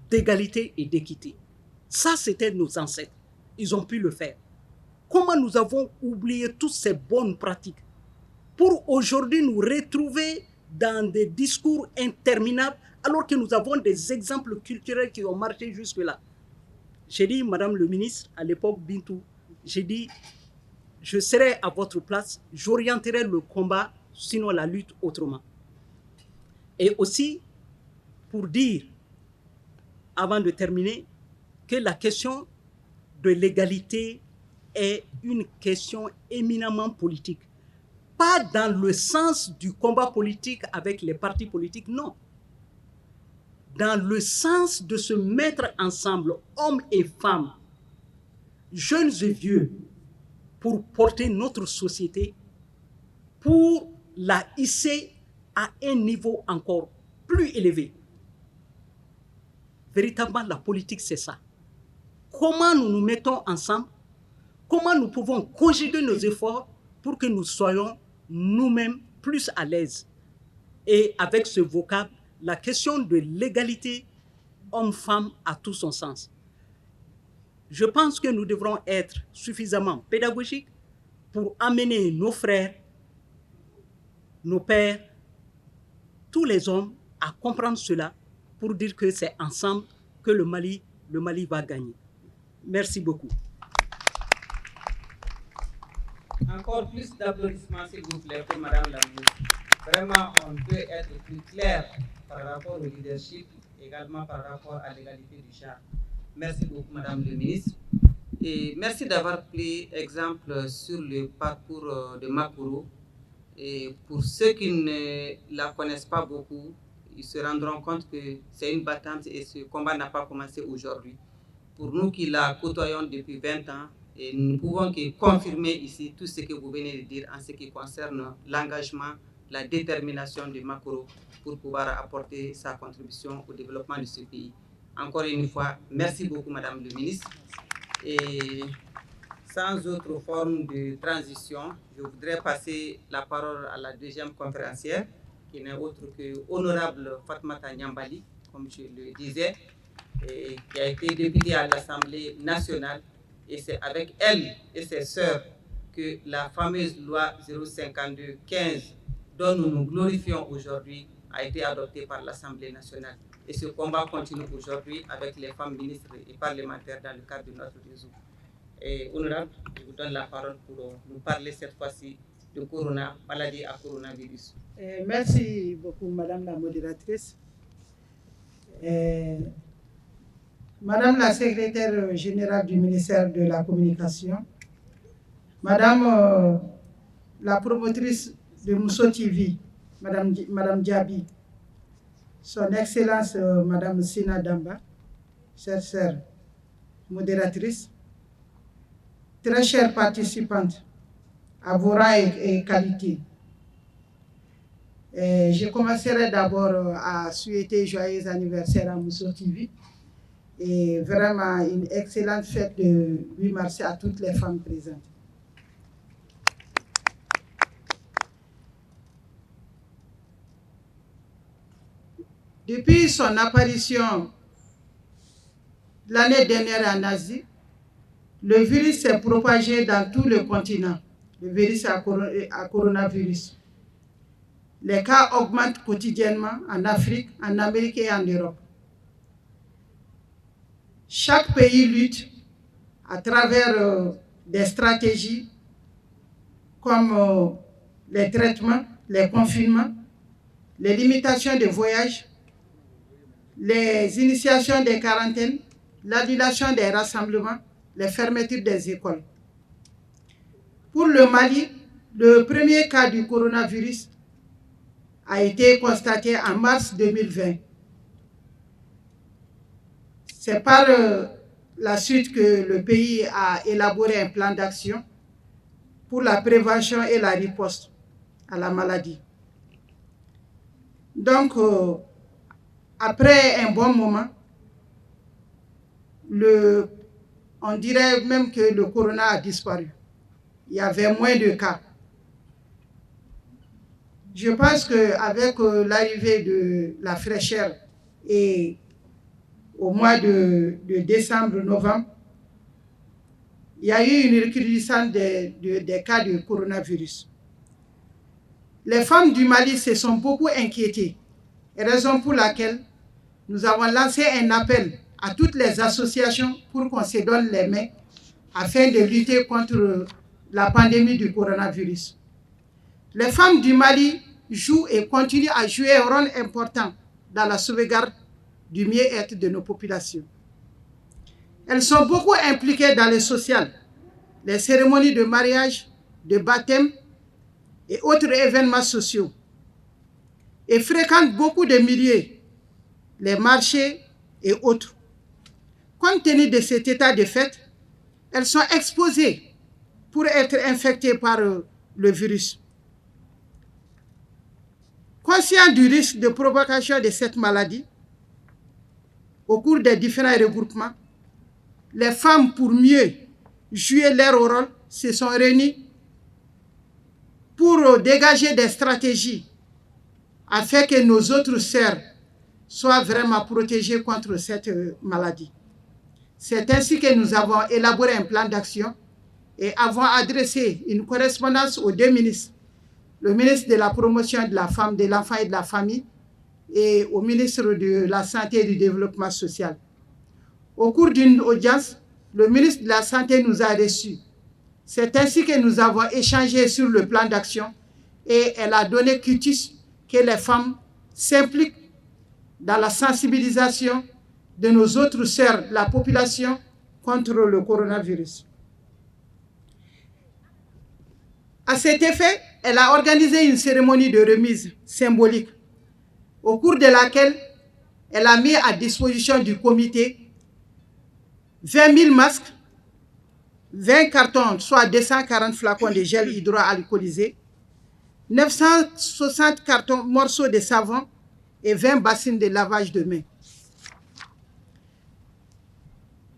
d'égalité et d'équité. Ça, c'était nos ancêtres. Ils ont pu le faire. Comment nous avons oublié toutes ces bonnes pratiques pour aujourd'hui nous retrouver dans des discours interminables alors que nous avons des exemples culturels qui ont marché jusque-là. J'ai dit, Madame le ministre, à l'époque, Bintou, j'ai dit, je serai à votre place, j'orienterai le combat, sinon la lutte autrement. Et aussi, pour dire, avant de terminer, que la question de l'égalité est une question éminemment politique. Pas dans le sens du combat politique avec les partis politiques, non. Dans le sens de se mettre ensemble, hommes et femmes, jeunes et vieux, pour porter notre société, pour la hisser à un niveau encore plus élevé. Véritablement, la politique, c'est ça. Comment nous nous mettons ensemble, comment nous pouvons conjuguer nos efforts pour que nous soyons nous-mêmes plus à l'aise. Et avec ce vocable, la question de l'égalité homme-femme a tout son sens. Je pense que nous devrons être suffisamment pédagogiques pour amener nos frères, nos pères, tous les hommes à comprendre cela pour dire que c'est ensemble que le Mali va gagner. Merci beaucoup. Encore plus d'applaudissements, s'il vous plaît, pour Madame la ministre. Vraiment, on peut être plus clair par rapport au leadership, également par rapport à l'égalité du genre. Merci beaucoup, Madame le ministre. Et merci d'avoir pris exemple sur le parcours de Makoro. Et pour ceux qui ne la connaissent pas beaucoup, ils se rendront compte que c'est une battante et ce combat n'a pas commencé aujourd'hui. Pour nous qui la côtoyons depuis 20 ans, et nous ne pouvons que confirmer ici tout ce que vous venez de dire en ce qui concerne l'engagement, la détermination de Makoro pour pouvoir apporter sa contribution au développement de ce pays. Encore une fois, merci beaucoup, Madame le ministre. Et sans autre forme de transition, je voudrais passer la parole à la deuxième conférencière, qui n'est autre que Honorable Fatmata Nyambali, comme je le disais, et qui a été députée à l'Assemblée nationale. Et c'est avec elle et ses sœurs que la fameuse loi 052-15, dont nous nous glorifions aujourd'hui, a été adoptée par l'Assemblée nationale. Et ce combat continue aujourd'hui avec les femmes ministres et parlementaires dans le cadre de notre réseau. Et honorable, je vous donne la parole pour nous parler cette fois-ci de corona, maladie à coronavirus. Merci beaucoup, Madame la modératrice. Madame la secrétaire générale du ministère de la Communication, Madame la promotrice de Mousso TV, Madame Diaby, Son Excellence Madame Sina Damba, chère sœur modératrice, très chères participantes à vos rangs et qualités. Je commencerai d'abord à souhaiter joyeux anniversaire à Mousso TV et vraiment une excellente fête de 8 mars à toutes les femmes présentes. Depuis son apparition l'année dernière en Asie, le virus s'est propagé dans tout le continent, le virus à coronavirus. Les cas augmentent quotidiennement en Afrique, en Amérique et en Europe. Chaque pays lutte à travers des stratégies comme les traitements, les confinements, les limitations de voyage, les initiations des quarantaines, l'annulation des rassemblements, les fermetures des écoles. Pour le Mali, le premier cas du coronavirus a été constaté en mars 2020. C'est par la suite que le pays a élaboré un plan d'action pour la prévention et la riposte. à la maladie. Donc, après un bon moment, on dirait même que le corona a disparu. Il y avait moins de cas. Je pense qu'avec l'arrivée de la fraîcheur et au mois de décembre, novembre, il y a eu une recrudescence des cas de coronavirus. Les femmes du Mali se sont beaucoup inquiétées, raison pour laquelle nous avons lancé un appel à toutes les associations pour qu'on se donne les mains afin de lutter contre la pandémie du coronavirus. Les femmes du Mali jouent et continuent à jouer un rôle important dans la sauvegarde du mieux-être de nos populations. Elles sont beaucoup impliquées dans le social, les cérémonies de mariage, de baptême et autres événements sociaux, et fréquentent beaucoup de milieux, les marchés et autres. Compte tenu de cet état de fait, elles sont exposées pour être infectées par le virus. Conscients du risque de propagation de cette maladie, au cours des différents regroupements, les femmes, pour mieux jouer leur rôle, se sont réunies pour dégager des stratégies afin que nos autres sœurs soient vraiment protégées contre cette maladie. C'est ainsi que nous avons élaboré un plan d'action et avons adressé une correspondance aux deux ministres, le ministre de la promotion de la femme, de l'enfant et de la famille et au ministre de la Santé et du Développement social. Au cours d'une audience, le ministre de la Santé nous a reçus. C'est ainsi que nous avons échangé sur le plan d'action et elle a donné quitus que les femmes s'impliquent dans la sensibilisation de nos autres sœurs, la population, contre le coronavirus. À cet effet, elle a organisé une cérémonie de remise symbolique, au cours de laquelle elle a mis à disposition du comité 20 000 masques, 20 cartons, soit 240 flacons de gel hydroalcoolisé, 960 cartons morceaux de savon et 20 bassines de lavage de mains.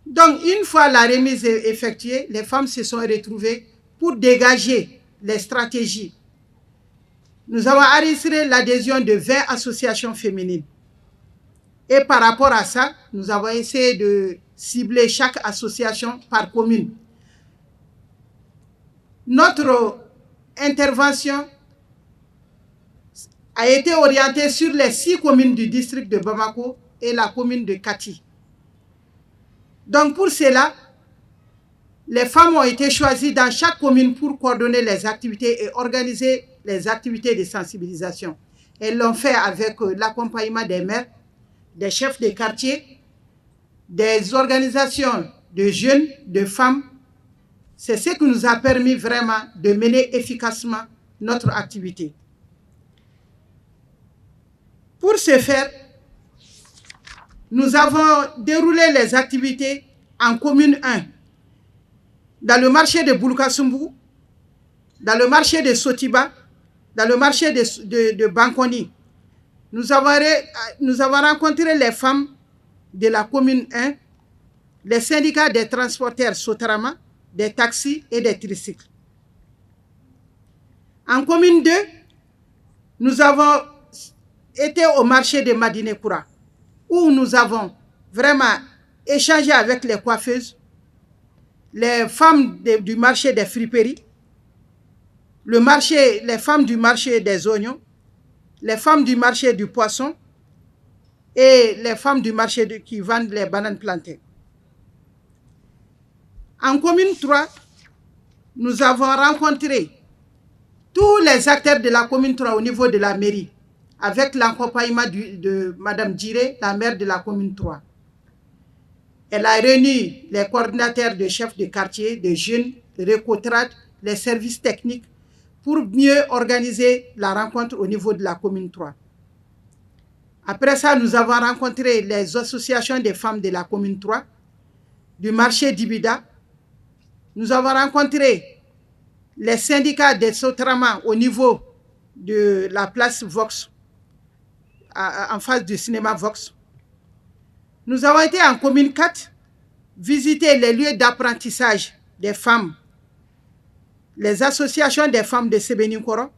Donc, une fois la remise effectuée, les femmes se sont retrouvées pour dégager les stratégies. Nous avons enregistré l'adhésion de 20 associations féminines. Et par rapport à ça, nous avons essayé de cibler chaque association par commune. Notre intervention a été orientée sur les 6 communes du district de Bamako et la commune de Kati. Donc pour cela, les femmes ont été choisies dans chaque commune pour coordonner les activités et organiser les activités de sensibilisation. Elles l'ont fait avec l'accompagnement des maires, des chefs de quartier, des organisations de jeunes, de femmes. C'est ce qui nous a permis vraiment de mener efficacement notre activité. Pour ce faire, nous avons déroulé les activités en commune 1, dans le marché de Boulkasumbu, dans le marché de Sotiba, dans le marché de Bankoni. Nous avons rencontré les femmes de la commune 1, les syndicats des transporteurs Sotarama, des taxis et des tricycles. En commune 2, nous avons été au marché de Madinekoura, où nous avons vraiment échangé avec les coiffeuses, les femmes du marché des friperies, les femmes du marché des oignons, les femmes du marché du poisson et les femmes du marché qui vendent les bananes plantées. En commune 3, nous avons rencontré tous les acteurs de la commune 3 au niveau de la mairie, avec l'accompagnement de Mme Djiré, la maire de la commune 3. Elle a réuni les coordinateurs de chefs de quartier, de jeunes, de récotrades, les services techniques, pour mieux organiser la rencontre au niveau de la commune 3. Après ça, nous avons rencontré les associations des femmes de la commune 3, du marché d'Ibida. Nous avons rencontré les syndicats des Sotrama au niveau de la place Vox, en face du cinéma Vox. Nous avons été en commune 4, visiter les lieux d'apprentissage des femmes, les associations des femmes de Sebeninkoro.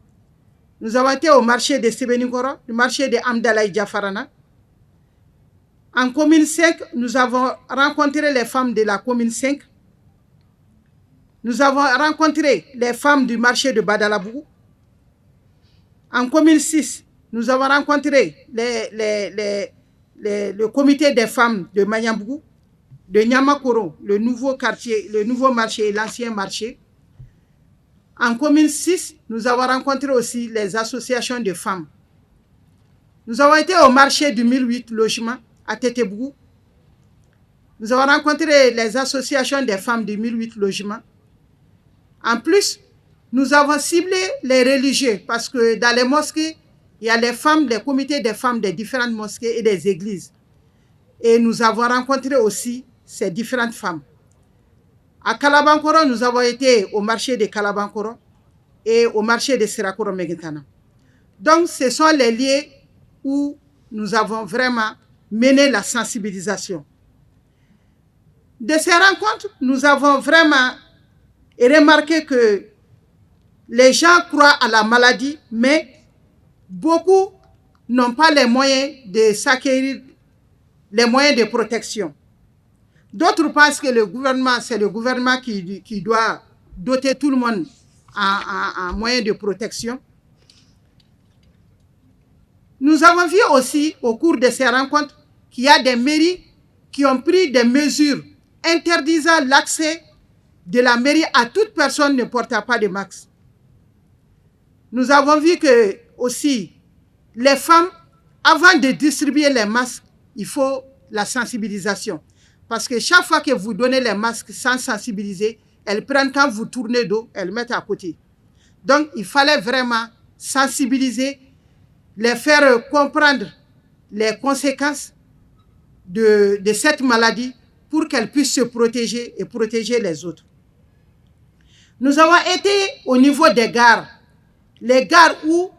Nous avons été au marché de Sebeninkoro, le marché de Amdalaï Diafarana. En commune 5, nous avons rencontré les femmes de la commune 5. Nous avons rencontré les femmes du marché de Badalabou. En commune 6, nous avons rencontré le comité des femmes de Mayambougou, de Nyamakoro, le nouveau quartier, le nouveau marché et l'ancien marché. En commune 6, nous avons rencontré aussi les associations de femmes. Nous avons été au marché du 1008 logements à Tétébougou. Nous avons rencontré les associations des femmes du 1008 logements. En plus, nous avons ciblé les religieux parce que dans les mosquées, il y a les femmes, les comités des femmes des différentes mosquées et des églises. Et nous avons rencontré aussi ces différentes femmes. À Kalabankoro, nous avons été au marché de Kalabankoro et au marché de Sirakoro Megentana. Donc, ce sont les lieux où nous avons vraiment mené la sensibilisation. De ces rencontres, nous avons vraiment remarqué que les gens croient à la maladie, mais beaucoup n'ont pas les moyens de s'acquérir les moyens de protection. D'autres pensent que le gouvernement, c'est le gouvernement qui doit doter tout le monde en moyens de protection. Nous avons vu aussi au cours de ces rencontres qu'il y a des mairies qui ont pris des mesures interdisant l'accès de la mairie à toute personne ne portant pas de masque. Nous avons vu que aussi les femmes, avant de distribuer les masques, il faut la sensibilisation. Parce que chaque fois que vous donnez les masques sans sensibiliser, elles prennent quand vous tournez dos, elles mettent à côté. Donc, il fallait vraiment sensibiliser, les faire comprendre les conséquences de cette maladie pour qu'elles puissent se protéger et protéger les autres. Nous avons été au niveau des gares, les gares où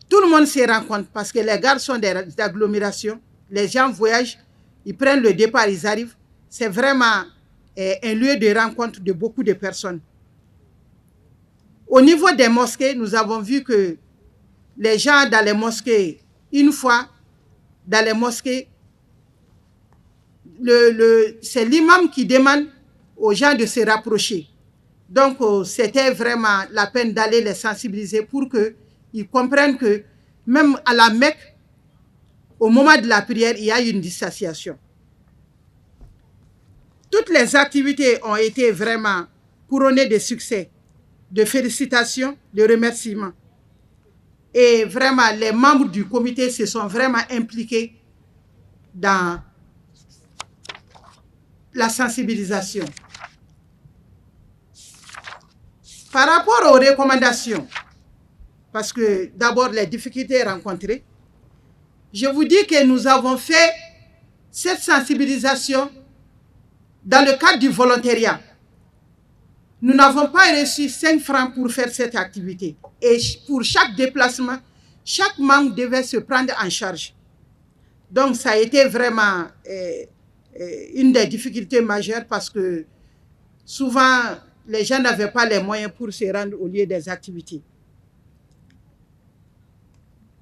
tout le monde se rencontre parce que les gares sont des agglomérations, les gens voyagent, ils prennent le départ, ils arrivent. C'est vraiment un lieu de rencontre de beaucoup de personnes. Au niveau des mosquées, nous avons vu que les gens dans les mosquées, une fois dans les mosquées, c'est l'imam qui demande aux gens de se rapprocher. Donc, c'était vraiment la peine d'aller les sensibiliser pour qu'ils comprennent que même à la Mecque, au moment de la prière, il y a une distanciation. Toutes les activités ont été vraiment couronnées de succès, de félicitations, de remerciements. Et vraiment, les membres du comité se sont vraiment impliqués dans la sensibilisation. Par rapport aux recommandations, parce que d'abord les difficultés rencontrées, je vous dis que nous avons fait cette sensibilisation dans le cadre du volontariat. Nous n'avons pas reçu 5 francs pour faire cette activité. Et pour chaque déplacement, chaque membre devait se prendre en charge. Donc ça a été vraiment une des difficultés majeures parce que souvent, les gens n'avaient pas les moyens pour se rendre au lieu des activités.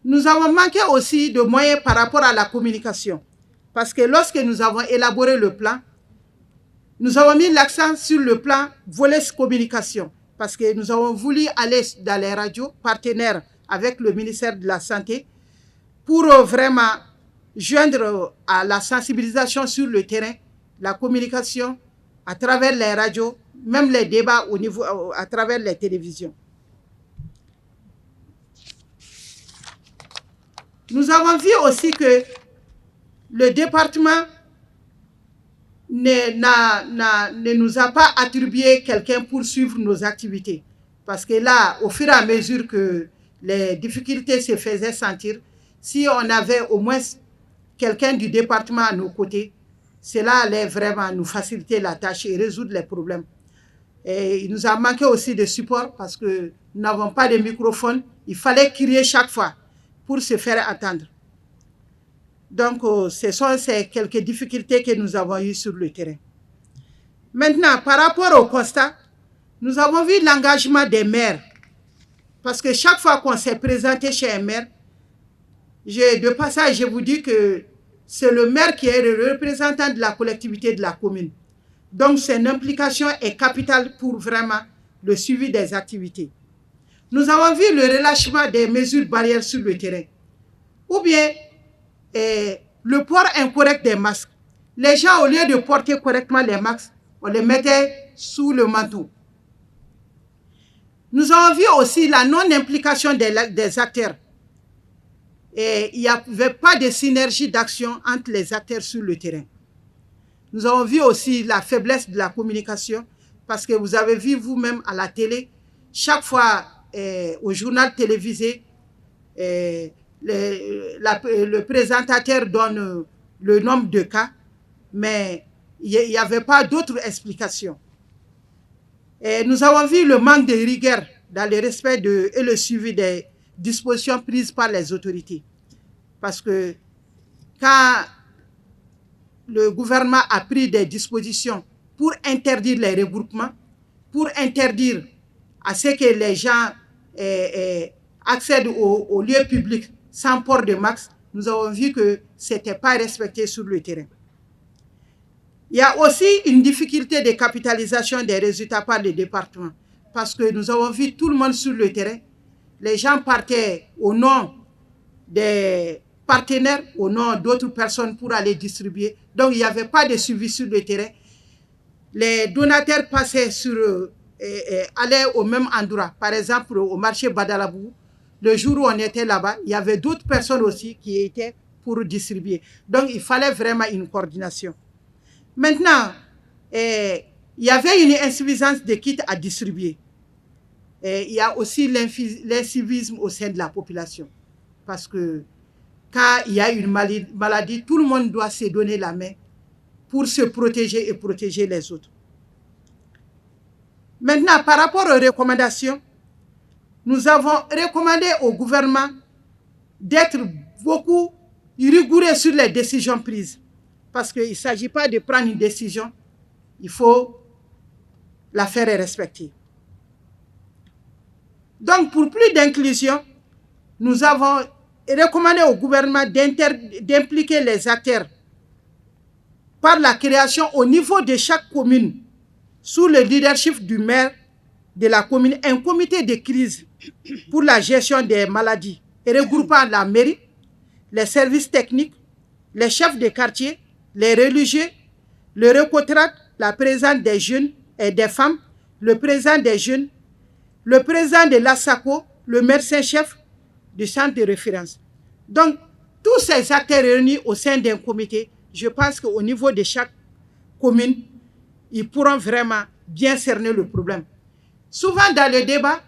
Nous avons manqué aussi de moyens par rapport à la communication. Parce que lorsque nous avons élaboré le plan, nous avons mis l'accent sur le plan volet communication. Parce que nous avons voulu aller dans les radios partenaires avec le ministère de la Santé pour vraiment joindre à la sensibilisation sur le terrain, la communication à travers les radios, même les débats à travers les télévisions. Nous avons vu aussi que le département ne nous a pas attribué quelqu'un pour suivre nos activités. Parce que là, au fur et à mesure que les difficultés se faisaient sentir, si on avait au moins quelqu'un du département à nos côtés, cela allait vraiment nous faciliter la tâche et résoudre les problèmes. Et il nous a manqué aussi de support parce que nous n'avons pas de microphone il fallait crier chaque fois pour se faire entendre. Donc, ce sont ces quelques difficultés que nous avons eues sur le terrain. Maintenant, par rapport au constat, nous avons vu l'engagement des maires. Parce que chaque fois qu'on s'est présenté chez un maire, de passage, je vous dis que c'est le maire qui est le représentant de la collectivité de la commune. Donc, son implication est capitale pour vraiment le suivi des activités. Nous avons vu le relâchement des mesures barrières sur le terrain. Ou bien, le port incorrect des masques. Les gens, au lieu de porter correctement les masques, on les mettait sous le manteau. Nous avons vu aussi la non-implication des acteurs. Et il n'y avait pas de synergie d'action entre les acteurs sur le terrain. Nous avons vu aussi la faiblesse de la communication, parce que vous avez vu vous-même à la télé, chaque fois au journal télévisé, le présentateur donne le nombre de cas, mais il n'y avait pas d'autres explications. Et nous avons vu le manque de rigueur dans le respect et le suivi des dispositions prises par les autorités. Parce que quand le gouvernement a pris des dispositions pour interdire les regroupements, pour interdire à ce que les gens accèdent aux lieux publics sans port de masque, nous avons vu que ce n'était pas respecté sur le terrain. Il y a aussi une difficulté de capitalisation des résultats par le département, parce que nous avons vu tout le monde sur le terrain. Les gens partaient au nom des partenaires, au nom d'autres personnes pour aller distribuer. Donc, il n'y avait pas de suivi sur le terrain. Les donateurs passaient allaient au même endroit. Par exemple, au marché Badalabou, le jour où on était là-bas, il y avait d'autres personnes aussi qui étaient pour distribuer. Donc, il fallait vraiment une coordination. Maintenant, il y avait une insuffisance de kits à distribuer. Il y a aussi l'incivisme au sein de la population. Parce que quand il y a une maladie, tout le monde doit se donner la main pour se protéger et protéger les autres. Maintenant, par rapport aux recommandations, nous avons recommandé au gouvernement d'être beaucoup rigoureux sur les décisions prises. Parce qu'il ne s'agit pas de prendre une décision, il faut la faire respecter. Donc, pour plus d'inclusion, nous avons recommandé au gouvernement d'impliquer les acteurs par la création au niveau de chaque commune, sous le leadership du maire de la commune, un comité de crise pour la gestion des maladies et regroupant la mairie, les services techniques, les chefs de quartier, les religieux, le recotrate, la présidente des jeunes et des femmes, le président des jeunes, le président de l'ASACO, le médecin-chef du centre de référence. Donc, tous ces acteurs réunis au sein d'un comité, je pense qu'au niveau de chaque commune, ils pourront vraiment bien cerner le problème. Souvent dans le débat,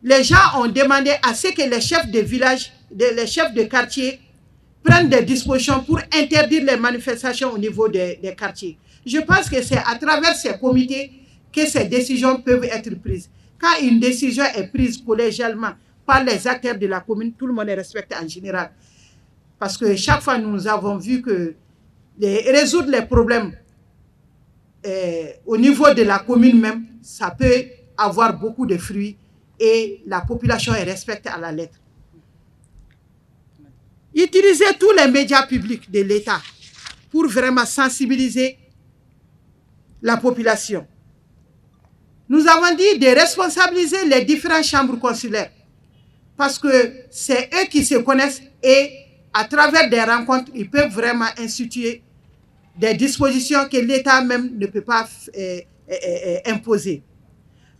les gens ont demandé à ce que les chefs de village, les chefs de quartier prennent des dispositions pour interdire les manifestations au niveau des quartiers. Je pense que c'est à travers ces comités que ces décisions peuvent être prises. Quand une décision est prise collégialement par les acteurs de la commune, tout le monde est respecté en général. Parce que chaque fois, nous avons vu que résoudre les problèmes au niveau de la commune même, ça peut avoir beaucoup de fruits et la population est respectée à la lettre. Utiliser tous les médias publics de l'État pour vraiment sensibiliser la population. Nous avons dit de responsabiliser les différentes chambres consulaires parce que c'est eux qui se connaissent et à travers des rencontres, ils peuvent vraiment instituer des dispositions que l'État même ne peut pas imposer.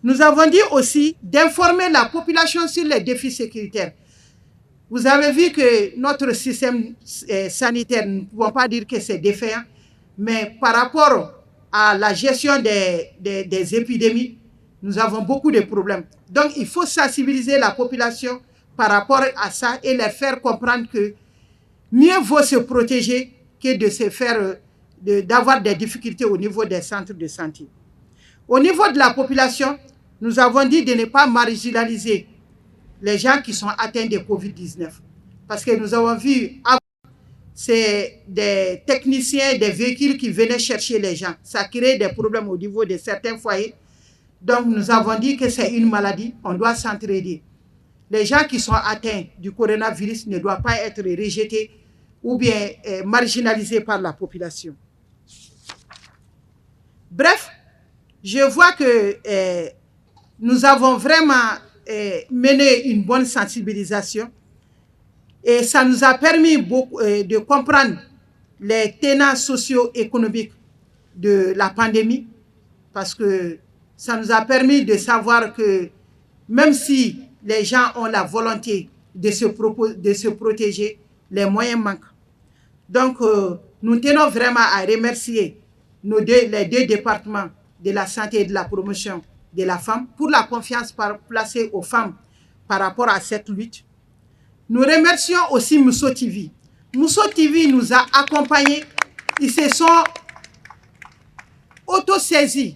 Nous avons dit aussi d'informer la population sur les défis sécuritaires. Vous avez vu que notre système sanitaire, nous ne pouvons pas dire que c'est défaillant, mais par rapport à la gestion des épidémies, nous avons beaucoup de problèmes. Donc, il faut sensibiliser la population par rapport à ça et leur faire comprendre que mieux vaut se protéger que de se faire, d'avoir des difficultés au niveau des centres de santé. Au niveau de la population, nous avons dit de ne pas marginaliser les gens qui sont atteints de Covid-19. Parce que nous avons vu, c'est des techniciens, des véhicules qui venaient chercher les gens. Ça crée des problèmes au niveau de certains foyers. Donc, nous avons dit que c'est une maladie, on doit s'entraider. Les gens qui sont atteints du coronavirus ne doivent pas être rejetés ou bien marginalisés par la population. Bref, je vois que nous avons vraiment mené une bonne sensibilisation et ça nous a permis de comprendre les tenants socio-économiques de la pandémie parce que ça nous a permis de savoir que même si les gens ont la volonté de se protéger, les moyens manquent. Donc, nous tenons vraiment à remercier les deux départements de la santé et de la promotion de la femme pour la confiance placée aux femmes par rapport à cette lutte. Nous remercions aussi Mousso TV. Mousso TV nous a accompagnés. Ils se sont auto-saisis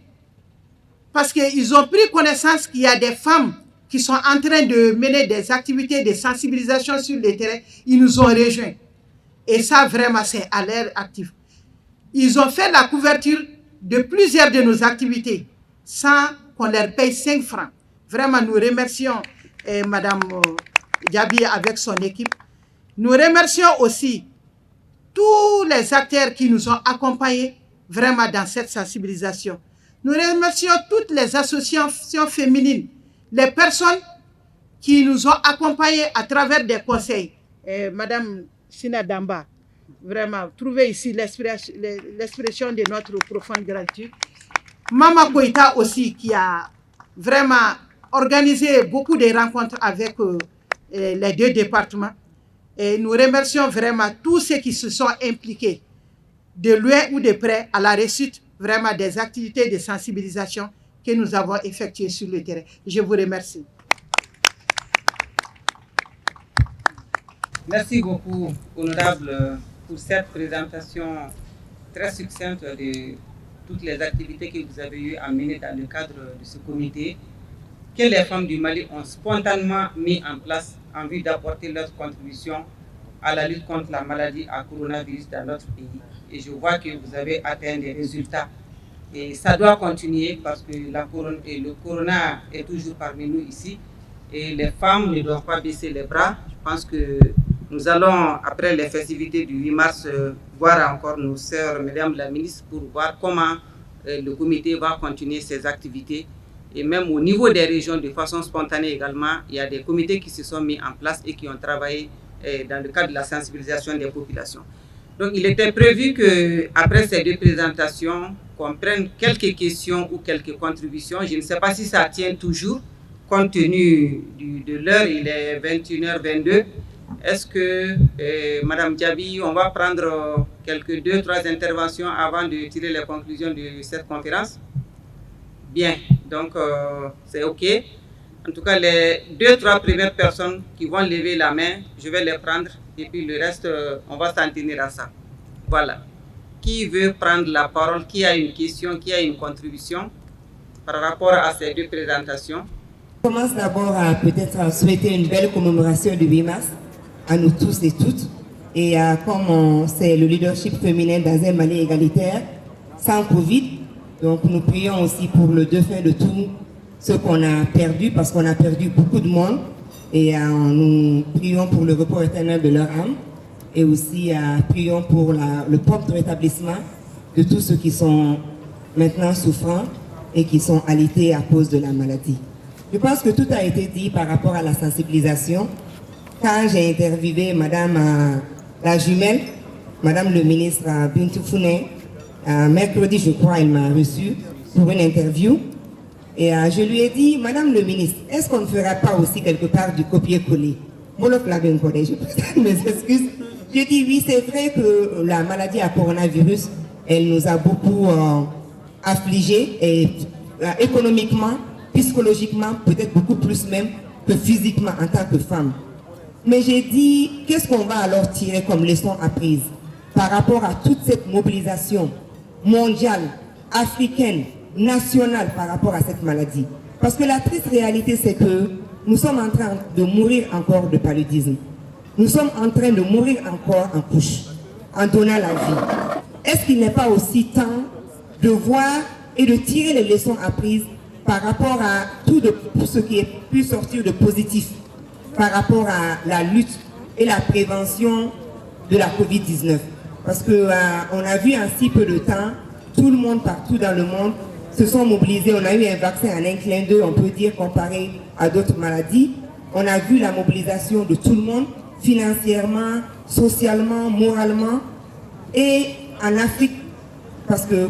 parce qu'ils ont pris connaissance qu'il y a des femmes qui sont en train de mener des activités de sensibilisation sur le terrain. Ils nous ont rejoints. Et ça, vraiment, c'est à l'air actif. Ils ont fait la couverture de plusieurs de nos activités sans qu'on leur paye 5 francs. Vraiment, nous remercions Madame Diaby avec son équipe. Nous remercions aussi tous les acteurs qui nous ont accompagnés vraiment dans cette sensibilisation. Nous remercions toutes les associations féminines, les personnes qui nous ont accompagnés à travers des conseils. Madame Sina Damba, vraiment, trouvez ici l'expression de notre profonde gratitude. Mama Koïta aussi, qui a vraiment organisé beaucoup de rencontres avec les deux départements. Et nous remercions vraiment tous ceux qui se sont impliqués, de loin ou de près, à la réussite vraiment des activités de sensibilisation que nous avons effectuées sur le terrain. Je vous remercie. Merci beaucoup, honorable, pour cette présentation très succincte de toutes les activités que vous avez eu à mener dans le cadre de ce comité, que les femmes du Mali ont spontanément mis en place en vue d'apporter leur contribution à la lutte contre la maladie à coronavirus dans notre pays. Et je vois que vous avez atteint des résultats. Et ça doit continuer parce que le corona est toujours parmi nous ici. Et les femmes ne doivent pas baisser les bras. Je pense que nous allons, après les festivités du 8 mars, voir encore nos sœurs, Mesdames la ministre, pour voir comment le comité va continuer ses activités. Et même au niveau des régions, de façon spontanée également, il y a des comités qui se sont mis en place et qui ont travaillé dans le cadre de la sensibilisation des populations. Donc il était prévu qu'après ces deux présentations, qu'on prenne quelques questions ou quelques contributions. Je ne sais pas si ça tient toujours, compte tenu de l'heure, il est 21h22. Est-ce que, Madame Diaby, on va prendre quelques 2-3 interventions avant de tirer les conclusions de cette conférence? Bien, donc c'est OK. En tout cas, les 2-3 premières personnes qui vont lever la main, je vais les prendre et puis le reste, on va s'en tenir à ça. Voilà. Qui veut prendre la parole? Qui a une question? Qui a une contribution par rapport à ces deux présentations? Je commence d'abord à peut-être souhaiter une belle commémoration du 8 mars à nous tous et toutes. Et comme c'est le leadership féminin dans un Mali égalitaire, sans Covid, donc nous prions aussi pour le défunt de tout ce qu'on a perdu, parce qu'on a perdu beaucoup de monde. Et nous prions pour le repos éternel de leur âme. Et aussi prions pour le propre rétablissement de tous ceux qui sont maintenant souffrants et qui sont alités à cause de la maladie. Je pense que tout a été dit par rapport à la sensibilisation. Quand j'ai interviewé Madame la jumelle, Madame le ministre Bintou Founé, mercredi, je crois, elle m'a reçu pour une interview. Et je lui ai dit, Madame le ministre, est-ce qu'on ne fera pas aussi quelque part du copier-coller? Je présente mes excuses. J'ai dit, oui, c'est vrai que la maladie à coronavirus, elle nous a beaucoup affligés, et économiquement, psychologiquement, peut-être beaucoup plus même que physiquement en tant que femme. Mais j'ai dit, qu'est-ce qu'on va alors tirer comme leçon apprise par rapport à toute cette mobilisation mondiale, africaine, nationale par rapport à cette maladie? Parce que la triste réalité, c'est que nous sommes en train de mourir encore de paludisme. Nous sommes en train de mourir encore en couche, en donnant la vie. Est-ce qu'il n'est pas aussi temps de voir et de tirer les leçons apprises par rapport à tout ce qui est pu sortir de positif par rapport à la lutte et la prévention de la COVID-19? Parce qu'on a vu en si peu de temps, tout le monde partout dans le monde se sont mobilisés. On a eu un vaccin en un clin d'œil, on peut dire, comparé à d'autres maladies. On a vu la mobilisation de tout le monde, financièrement, socialement, moralement. Et en Afrique, parce que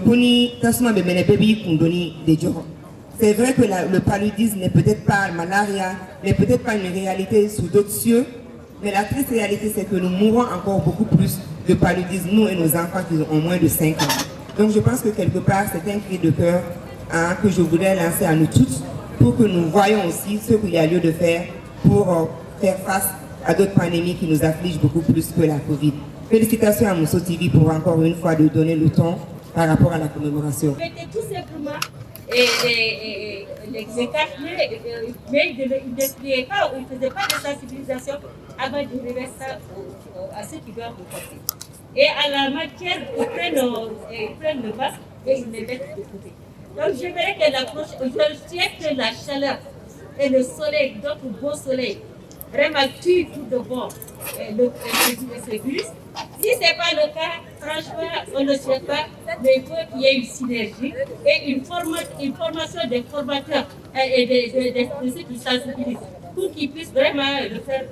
c'est vrai que le paludisme n'est peut-être pas la malaria, n'est peut-être pas une réalité sous d'autres cieux, mais la triste réalité, c'est que nous mourons encore beaucoup plus de paludisme, nous et nos enfants qui ont moins de 5 ans. Donc je pense que quelque part, c'est un cri de cœur que je voudrais lancer à nous toutes pour que nous voyions aussi ce qu'il y a lieu de faire pour faire face à d'autres pandémies qui nous affligent beaucoup plus que la Covid. Félicitations à Mousso TV pour encore une fois de donner le ton par rapport à la commémoration. C'était tout simplement les écarts, mais il ne faisait pas de sensibilisation avant d'arriver à ceux qui doivent le porter. Et à la matière, ils prennent le masque et ils le mettent de côté. Donc j'aimerais que l'approche, je souhaite que la chaleur et le soleil, d'autres beau soleil, vraiment tue tout de bon ce virus. Si ce n'est pas le cas, franchement, on ne souhaite pas, mais il faut qu'il y ait une synergie et une formation des formateurs et de ceux qui sensibilisent pour qu'ils puissent vraiment le faire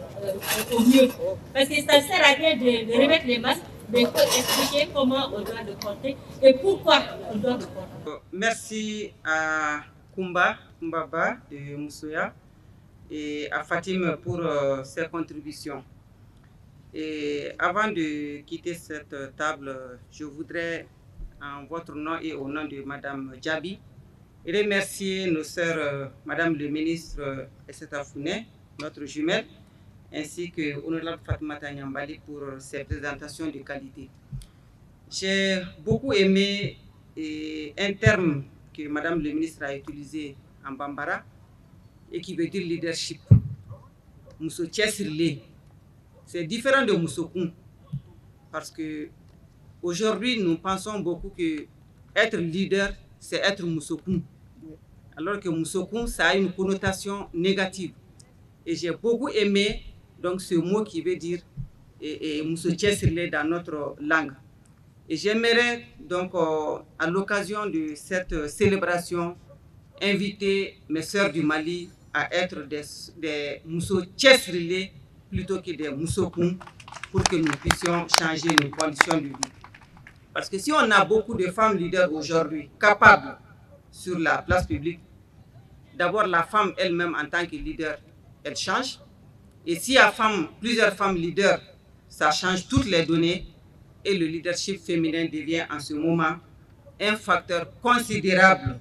au mieux. Parce que ça ne sert à rien de remettre les masques, mais il faut expliquer comment on doit le porter et pourquoi on doit le porter. Merci à Kumbaba de Moussoya et à Fatim pour ses contributions. Et avant de quitter cette table, je voudrais, en votre nom et au nom de Madame Djabi, remercier nos sœurs, Madame le ministre Esseta Founé, notre jumelle, ainsi que Honorable Fatoumata Nyambali pour ses présentations de qualité. J'ai beaucoup aimé un terme que Madame le ministre a utilisé en Bambara et qui veut dire leadership. Mousso Tchesirle. C'est différent de Moussokun parce que aujourd'hui nous pensons beaucoup que être leader c'est être Moussokun, alors que Moussokun ça a une connotation négative. Et j'ai beaucoup aimé donc ce mot qui veut dire Mousso Tchesirle dans notre langue. Et j'aimerais donc à l'occasion de cette célébration inviter mes sœurs du Mali à être des Mousso Tchesirle plutôt que des Moussokun pour que nous puissions changer nos conditions de vie. Parce que si on a beaucoup de femmes leaders aujourd'hui capables sur la place publique, d'abord la femme elle-même en tant que leader, elle change. Et s'il y a plusieurs femmes leaders, ça change toutes les données et le leadership féminin devient en ce moment un facteur considérable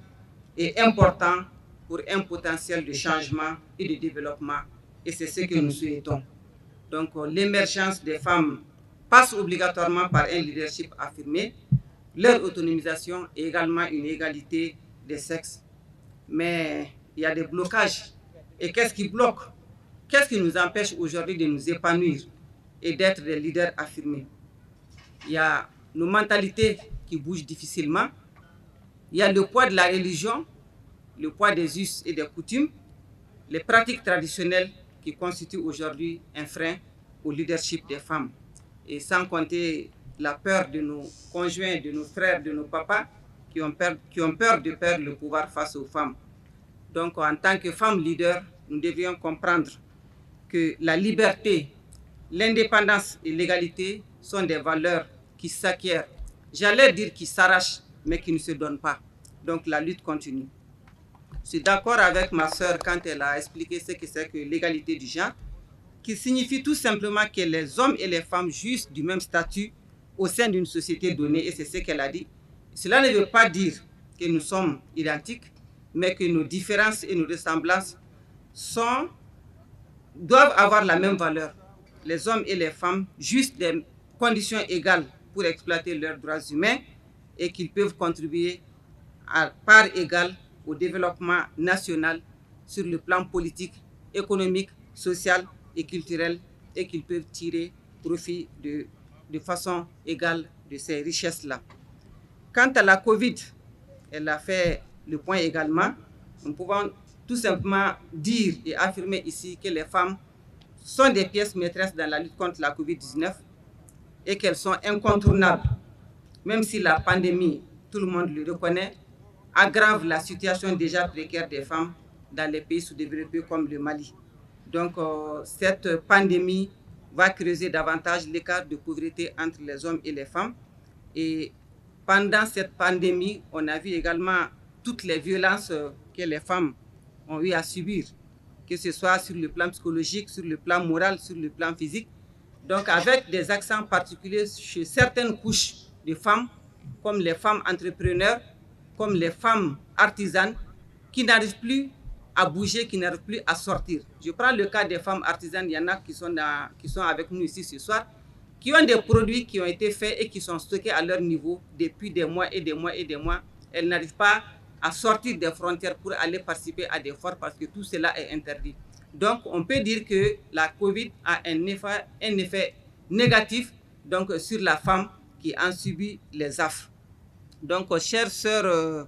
et important pour un potentiel de changement et de développement. Et c'est ce que nous souhaitons. Donc l'émergence des femmes passe obligatoirement par un leadership affirmé, leur autonomisation et également une égalité des sexes. Mais il y a des blocages. Et qu'est-ce qui bloque? Qu'est-ce qui nous empêche aujourd'hui de nous épanouir et d'être des leaders affirmés? Il y a nos mentalités qui bougent difficilement. Il y a le poids de la religion, le poids des us et des coutumes, les pratiques traditionnelles qui constituent aujourd'hui un frein au leadership des femmes. Et sans compter la peur de nos conjoints, de nos frères, de nos papas qui ont peur de perdre le pouvoir face aux femmes. Donc en tant que femmes leaders, nous devrions comprendre que la liberté, l'indépendance et l'égalité sont des valeurs qui s'acquièrent, j'allais dire qui s'arrachent, mais qui ne se donnent pas. Donc la lutte continue. Je suis d'accord avec ma sœur quand elle a expliqué ce que c'est que l'égalité du genre, qui signifie tout simplement que les hommes et les femmes jouissent du même statut au sein d'une société donnée, et c'est ce qu'elle a dit. Cela ne veut pas dire que nous sommes identiques, mais que nos différences et nos ressemblances doivent avoir la même valeur. Les hommes et les femmes jouissent des conditions égales pour exploiter leurs droits humains et qu'ils peuvent contribuer à part égale au développement national sur le plan politique économique, sociale et culturelle et qu'ils peuvent tirer profit de façon égale de ces richesses-là. Quant à la Covid, elle a fait le point également. Nous pouvons tout simplement dire et affirmer ici que les femmes sont des pièces maîtresses dans la lutte contre la Covid-19 et qu'elles sont incontournables, même si la pandémie, tout le monde le reconnaît, aggrave la situation déjà précaire des femmes dans les pays sous-développés comme le Mali. Donc cette pandémie va creuser davantage l'écart de pauvreté entre les hommes et les femmes. Et pendant cette pandémie, on a vu également toutes les violences que les femmes ont eu à subir, que ce soit sur le plan psychologique, sur le plan moral, sur le plan physique. Donc avec des accents particuliers chez certaines couches de femmes, comme les femmes entrepreneurs, comme les femmes artisanes, qui n'arrivent plus à bouger, qui n'arrivent plus à sortir. Je prends le cas des femmes artisanes, il y en a qui sont avec nous ici ce soir, qui ont des produits qui ont été faits et qui sont stockés à leur niveau depuis des mois et des mois et des mois. Elles n'arrivent pas à sortir des frontières pour aller participer à des foires parce que tout cela est interdit. Donc on peut dire que la Covid a un effet négatif donc, sur la femme qui en subit les affres. Donc chères sœurs,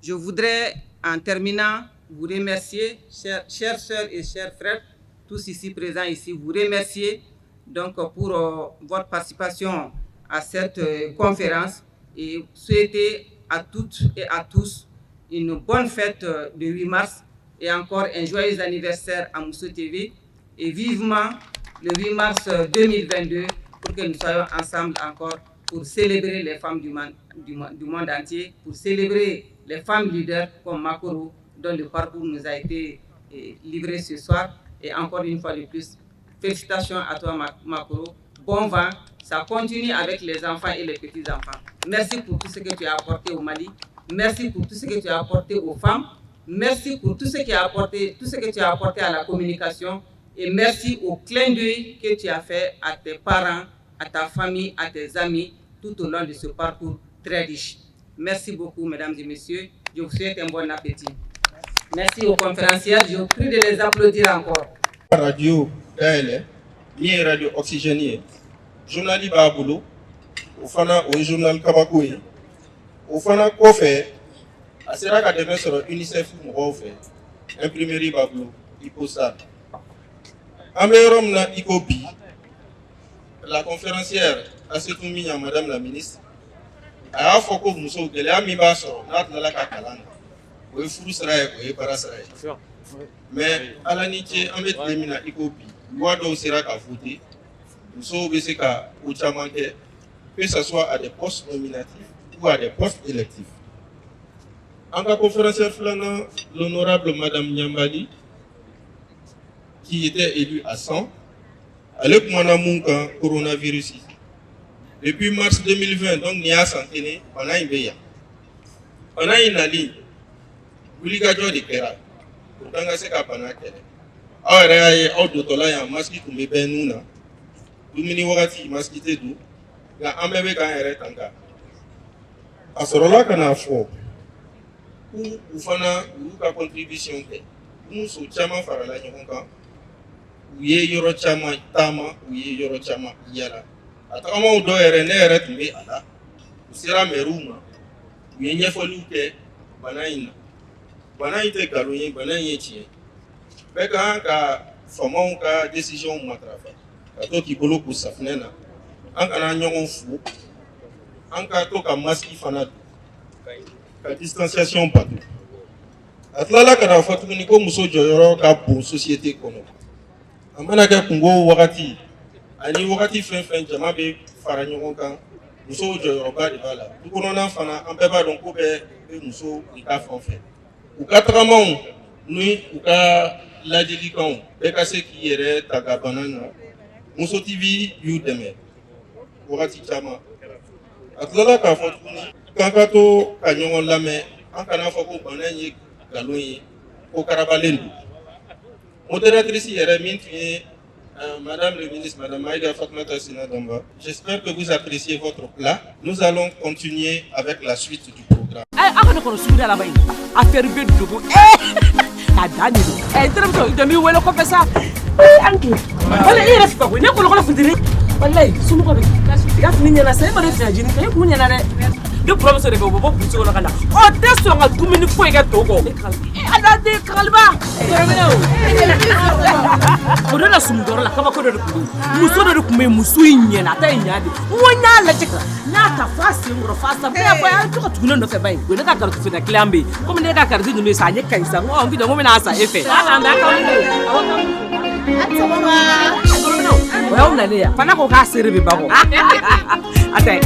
je voudrais en terminant vous remercier, chères sœurs et chers frères, tous ici présents ici, vous remercier donc, pour votre participation à cette conférence et souhaiter à toutes et à tous une bonne fête de 8 mars et encore un joyeux anniversaire à Mousso TV et vivement le 8 mars 2022 pour que nous soyons ensemble encore pour célébrer les femmes du monde entier, pour célébrer les femmes leaders comme Makoro, dont le parcours nous a été livré ce soir. Et encore une fois de plus, félicitations à toi Makoro, bon vent, ça continue avec les enfants et les petits-enfants. Merci pour tout ce que tu as apporté au Mali, merci pour tout ce que tu as apporté aux femmes, merci pour tout ce que tu as apporté à la communication et merci au clin d'œil que tu as fait à tes parents, à ta famille, à tes amis, tout au long de ce parcours très riche. Merci beaucoup, mesdames et messieurs. Je vous souhaite un bon appétit. Merci aux conférencières. Je vous prie de les applaudir encore. Radio Gaël, ni radio oxygénée, journal Baboulou, au fana au journal Kabakoui, au fana Kofé, à Sera demain sur UNICEF Mourofe, imprimerie Baboulou, Iposal. Amérom na Ikobi, la conférencière Assetoumi Madame la ministre, a Foko Mousso, de la Mibaso, Nat la Kakalana, ou Fousraï, ou Parasraï. Mais à la niche, on met les mina Ikobi, Guado sera qu'à voter, Mousso Besseka ou Chamanke, que ce soit à des postes nominatifs ou à des postes électifs. En la conférencière Flana, l'honorable Madame Nyambali, qui était élue à 100, avec Manamunka coronavirus. Depuis mars 2020, donc il y a centenaire, on a une veille. On a une ligne. Vous l'avez dit que pourtant c'est qu'à Panakele. Alors il y a un autre là, il y a un masque qui me ben nous là. Vous me dites que masque est tout. Il y a un bébé qui est arrêté en cas. À ce moment-là, qu'on a fait, vous faites une contribution. Nous sommes chama farala nyonka. Uye yoro chama tama, uye yoro chama yala. Atama udo ere tumbe ala. Usira meruma. Uye nyefoluke banaina. Banaite garoye bananye tie. Beka ka famon ka décision matrafa. Kato ki bolo ku safnena. Anka na nyongo fu. Anka to ka maski fanatu. Ka distanciation partout. Atlala kana fatu ni ko muso joyoro ka bon société kono. Amana ka kungo wakati ani wakati fen jama be fara ɲɔgɔn kan muso jɔyɔrɔba de b'a la du kɔnɔna fana an bɛɛ b'a dɔn ko bɛ muso i ka fan fɛ u ka tagamaw ni u ka ladilikanw bɛɛ ka se k'i yɛrɛ ta ka bana na Muso TV y'u dɛmɛ wakati caman a tilala k'a fɔ tuguni k'an ka to ka ɲɔgɔn lamɛn an kana fɔ ko bana in ye nkalon ye ko karabalen don modératrice yɛrɛ min tun ye Madame le ministre, Madame Maïda Fatmata Sinadamba, j'espère que vous appréciez votre plat. Nous allons continuer avec la suite du programme. k'a da de don terimuso jɔn b'i wele kɔfɛ sa an kile wala i yɛrɛ fago ne kolokolo funteni walayi somɔgɔ bɛ i ka fini ɲɛna sa e ma ne fiɲɛ jini kɛ e kun ɲɛna dɛ ne buramuso de bɛ bɔ burusi kɔnɔ ka na ɔ tɛ sɔn ka dumuni foyi kɛ to kɔ ala den kaliba o de la sumudɔrɔ la kabako dɔ de tun bɛ yen muso dɔ de tun bɛ yen muso in ɲɛna a ta ye ɲa de n ko n y'a lajɛ ka n y'a ta f'a sen kɔrɔ f'a sa bɛɛ fɔ a y'a to ka tugu ne nɔfɛ ba ye o ye ne ka kariti feere kiliyan bɛ yen komi ne ka kariti ninnu ye sa a ɲɛ ka ɲi sa n ko n k'i jɔ n ko n bɛna a san e fɛ o y'aw nalen yan fana ko k'a seere bɛ ba kɔ a tɛ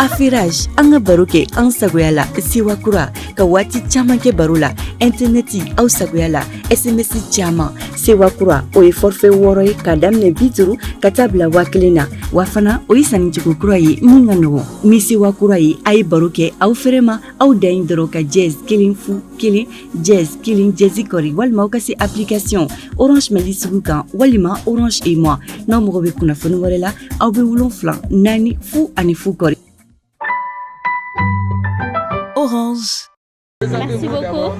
Affairage an ka baro kɛ an sagoya la sewa kura ka waati caman kɛ baro la interneti aw sagoya la SMS caman sewa kura o ye forfait 6 ye k'a daminɛ 50 ka taa bila 1000 na wa fana o ye sannicogo kura ye min ka nɔgɔn ni sewa kura ye a ye baro kɛ aw fɛrɛ ma aw dan ye dɔrɔn ka jazz 1 fu 1 jazz 1 jazzy kɔri walima aw ka se application Orange Mali sugu kan walima Orange et moi n'aw mago bɛ kunnafoni wɛrɛ la aw bɛ 7 4 fu ani fu kɔri. Orange. Merci beaucoup.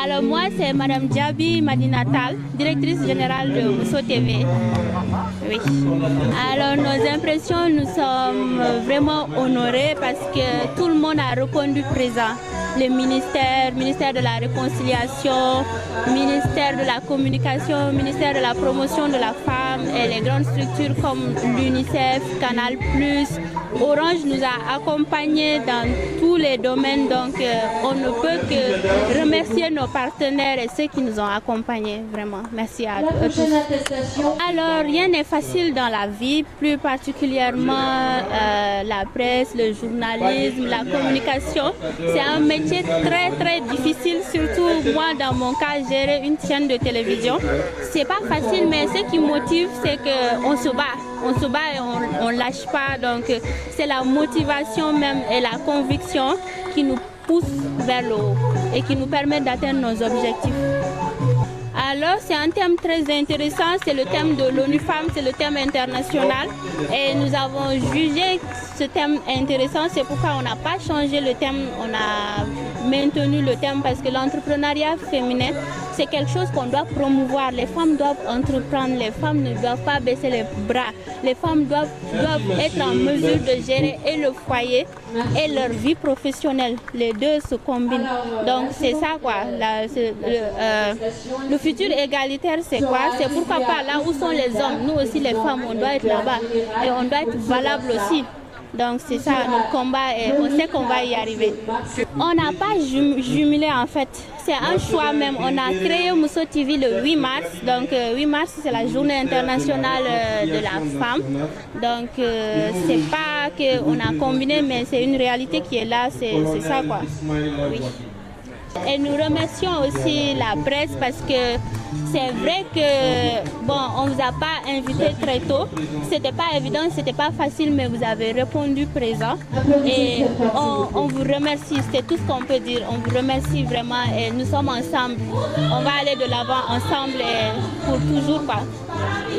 Alors moi c'est Madame Diaby Madinatal, directrice générale de Mousso TV. Oui. Alors nos impressions, nous sommes vraiment honorés parce que tout le monde a répondu présent. Le ministère de la Réconciliation, ministère de la Communication, ministère de la Promotion de la Femme et les grandes structures comme l'UNICEF, Canal+, Orange nous a accompagnés dans tous les domaines, donc on ne peut que remercier nos partenaires et ceux qui nous ont accompagnés, vraiment. Merci à tous. Alors, rien n'est facile dans la vie, plus particulièrement la presse, le journalisme, la communication. C'est un métier très difficile, surtout moi dans mon cas, gérer une chaîne de télévision. C'est pas facile, mais ce qui motive, c'est qu'on se bat. On se bat et on lâche pas, donc c'est la motivation même et la conviction qui nous pousse vers le haut et qui nous permet d'atteindre nos objectifs. Alors c'est un thème très intéressant, c'est le thème de l'ONU Femmes, c'est le thème international et nous avons jugé ce thème intéressant, c'est pourquoi on n'a pas changé le thème, on a maintenu le thème parce que l'entrepreneuriat féminin c'est quelque chose qu'on doit promouvoir, les femmes doivent entreprendre, les femmes ne doivent pas baisser les bras, les femmes doivent être en mesure de gérer et le foyer et leur vie professionnelle, les deux se combinent, donc c'est ça quoi, le futur égalitaire c'est quoi, c'est pourquoi pas là où sont les hommes, nous aussi les femmes on doit être là-bas et on doit être valable aussi. Donc c'est ça notre combat et on sait qu'on va y arriver. On n'a pas jumelé en fait, c'est un choix même. On a créé Mousso TV le 8 mars, donc 8 mars c'est la journée internationale de la femme. Donc c'est pas qu'on a combiné mais c'est une réalité qui est là, c'est ça quoi. Oui. Et nous remercions aussi la presse parce que c'est vrai que bon, on vous a pas invité très tôt, c'était pas évident, c'était pas facile, mais vous avez répondu présent et on vous remercie, c'est tout ce qu'on peut dire, on vous remercie vraiment et nous sommes ensemble, on va aller de l'avant ensemble et pour toujours pas.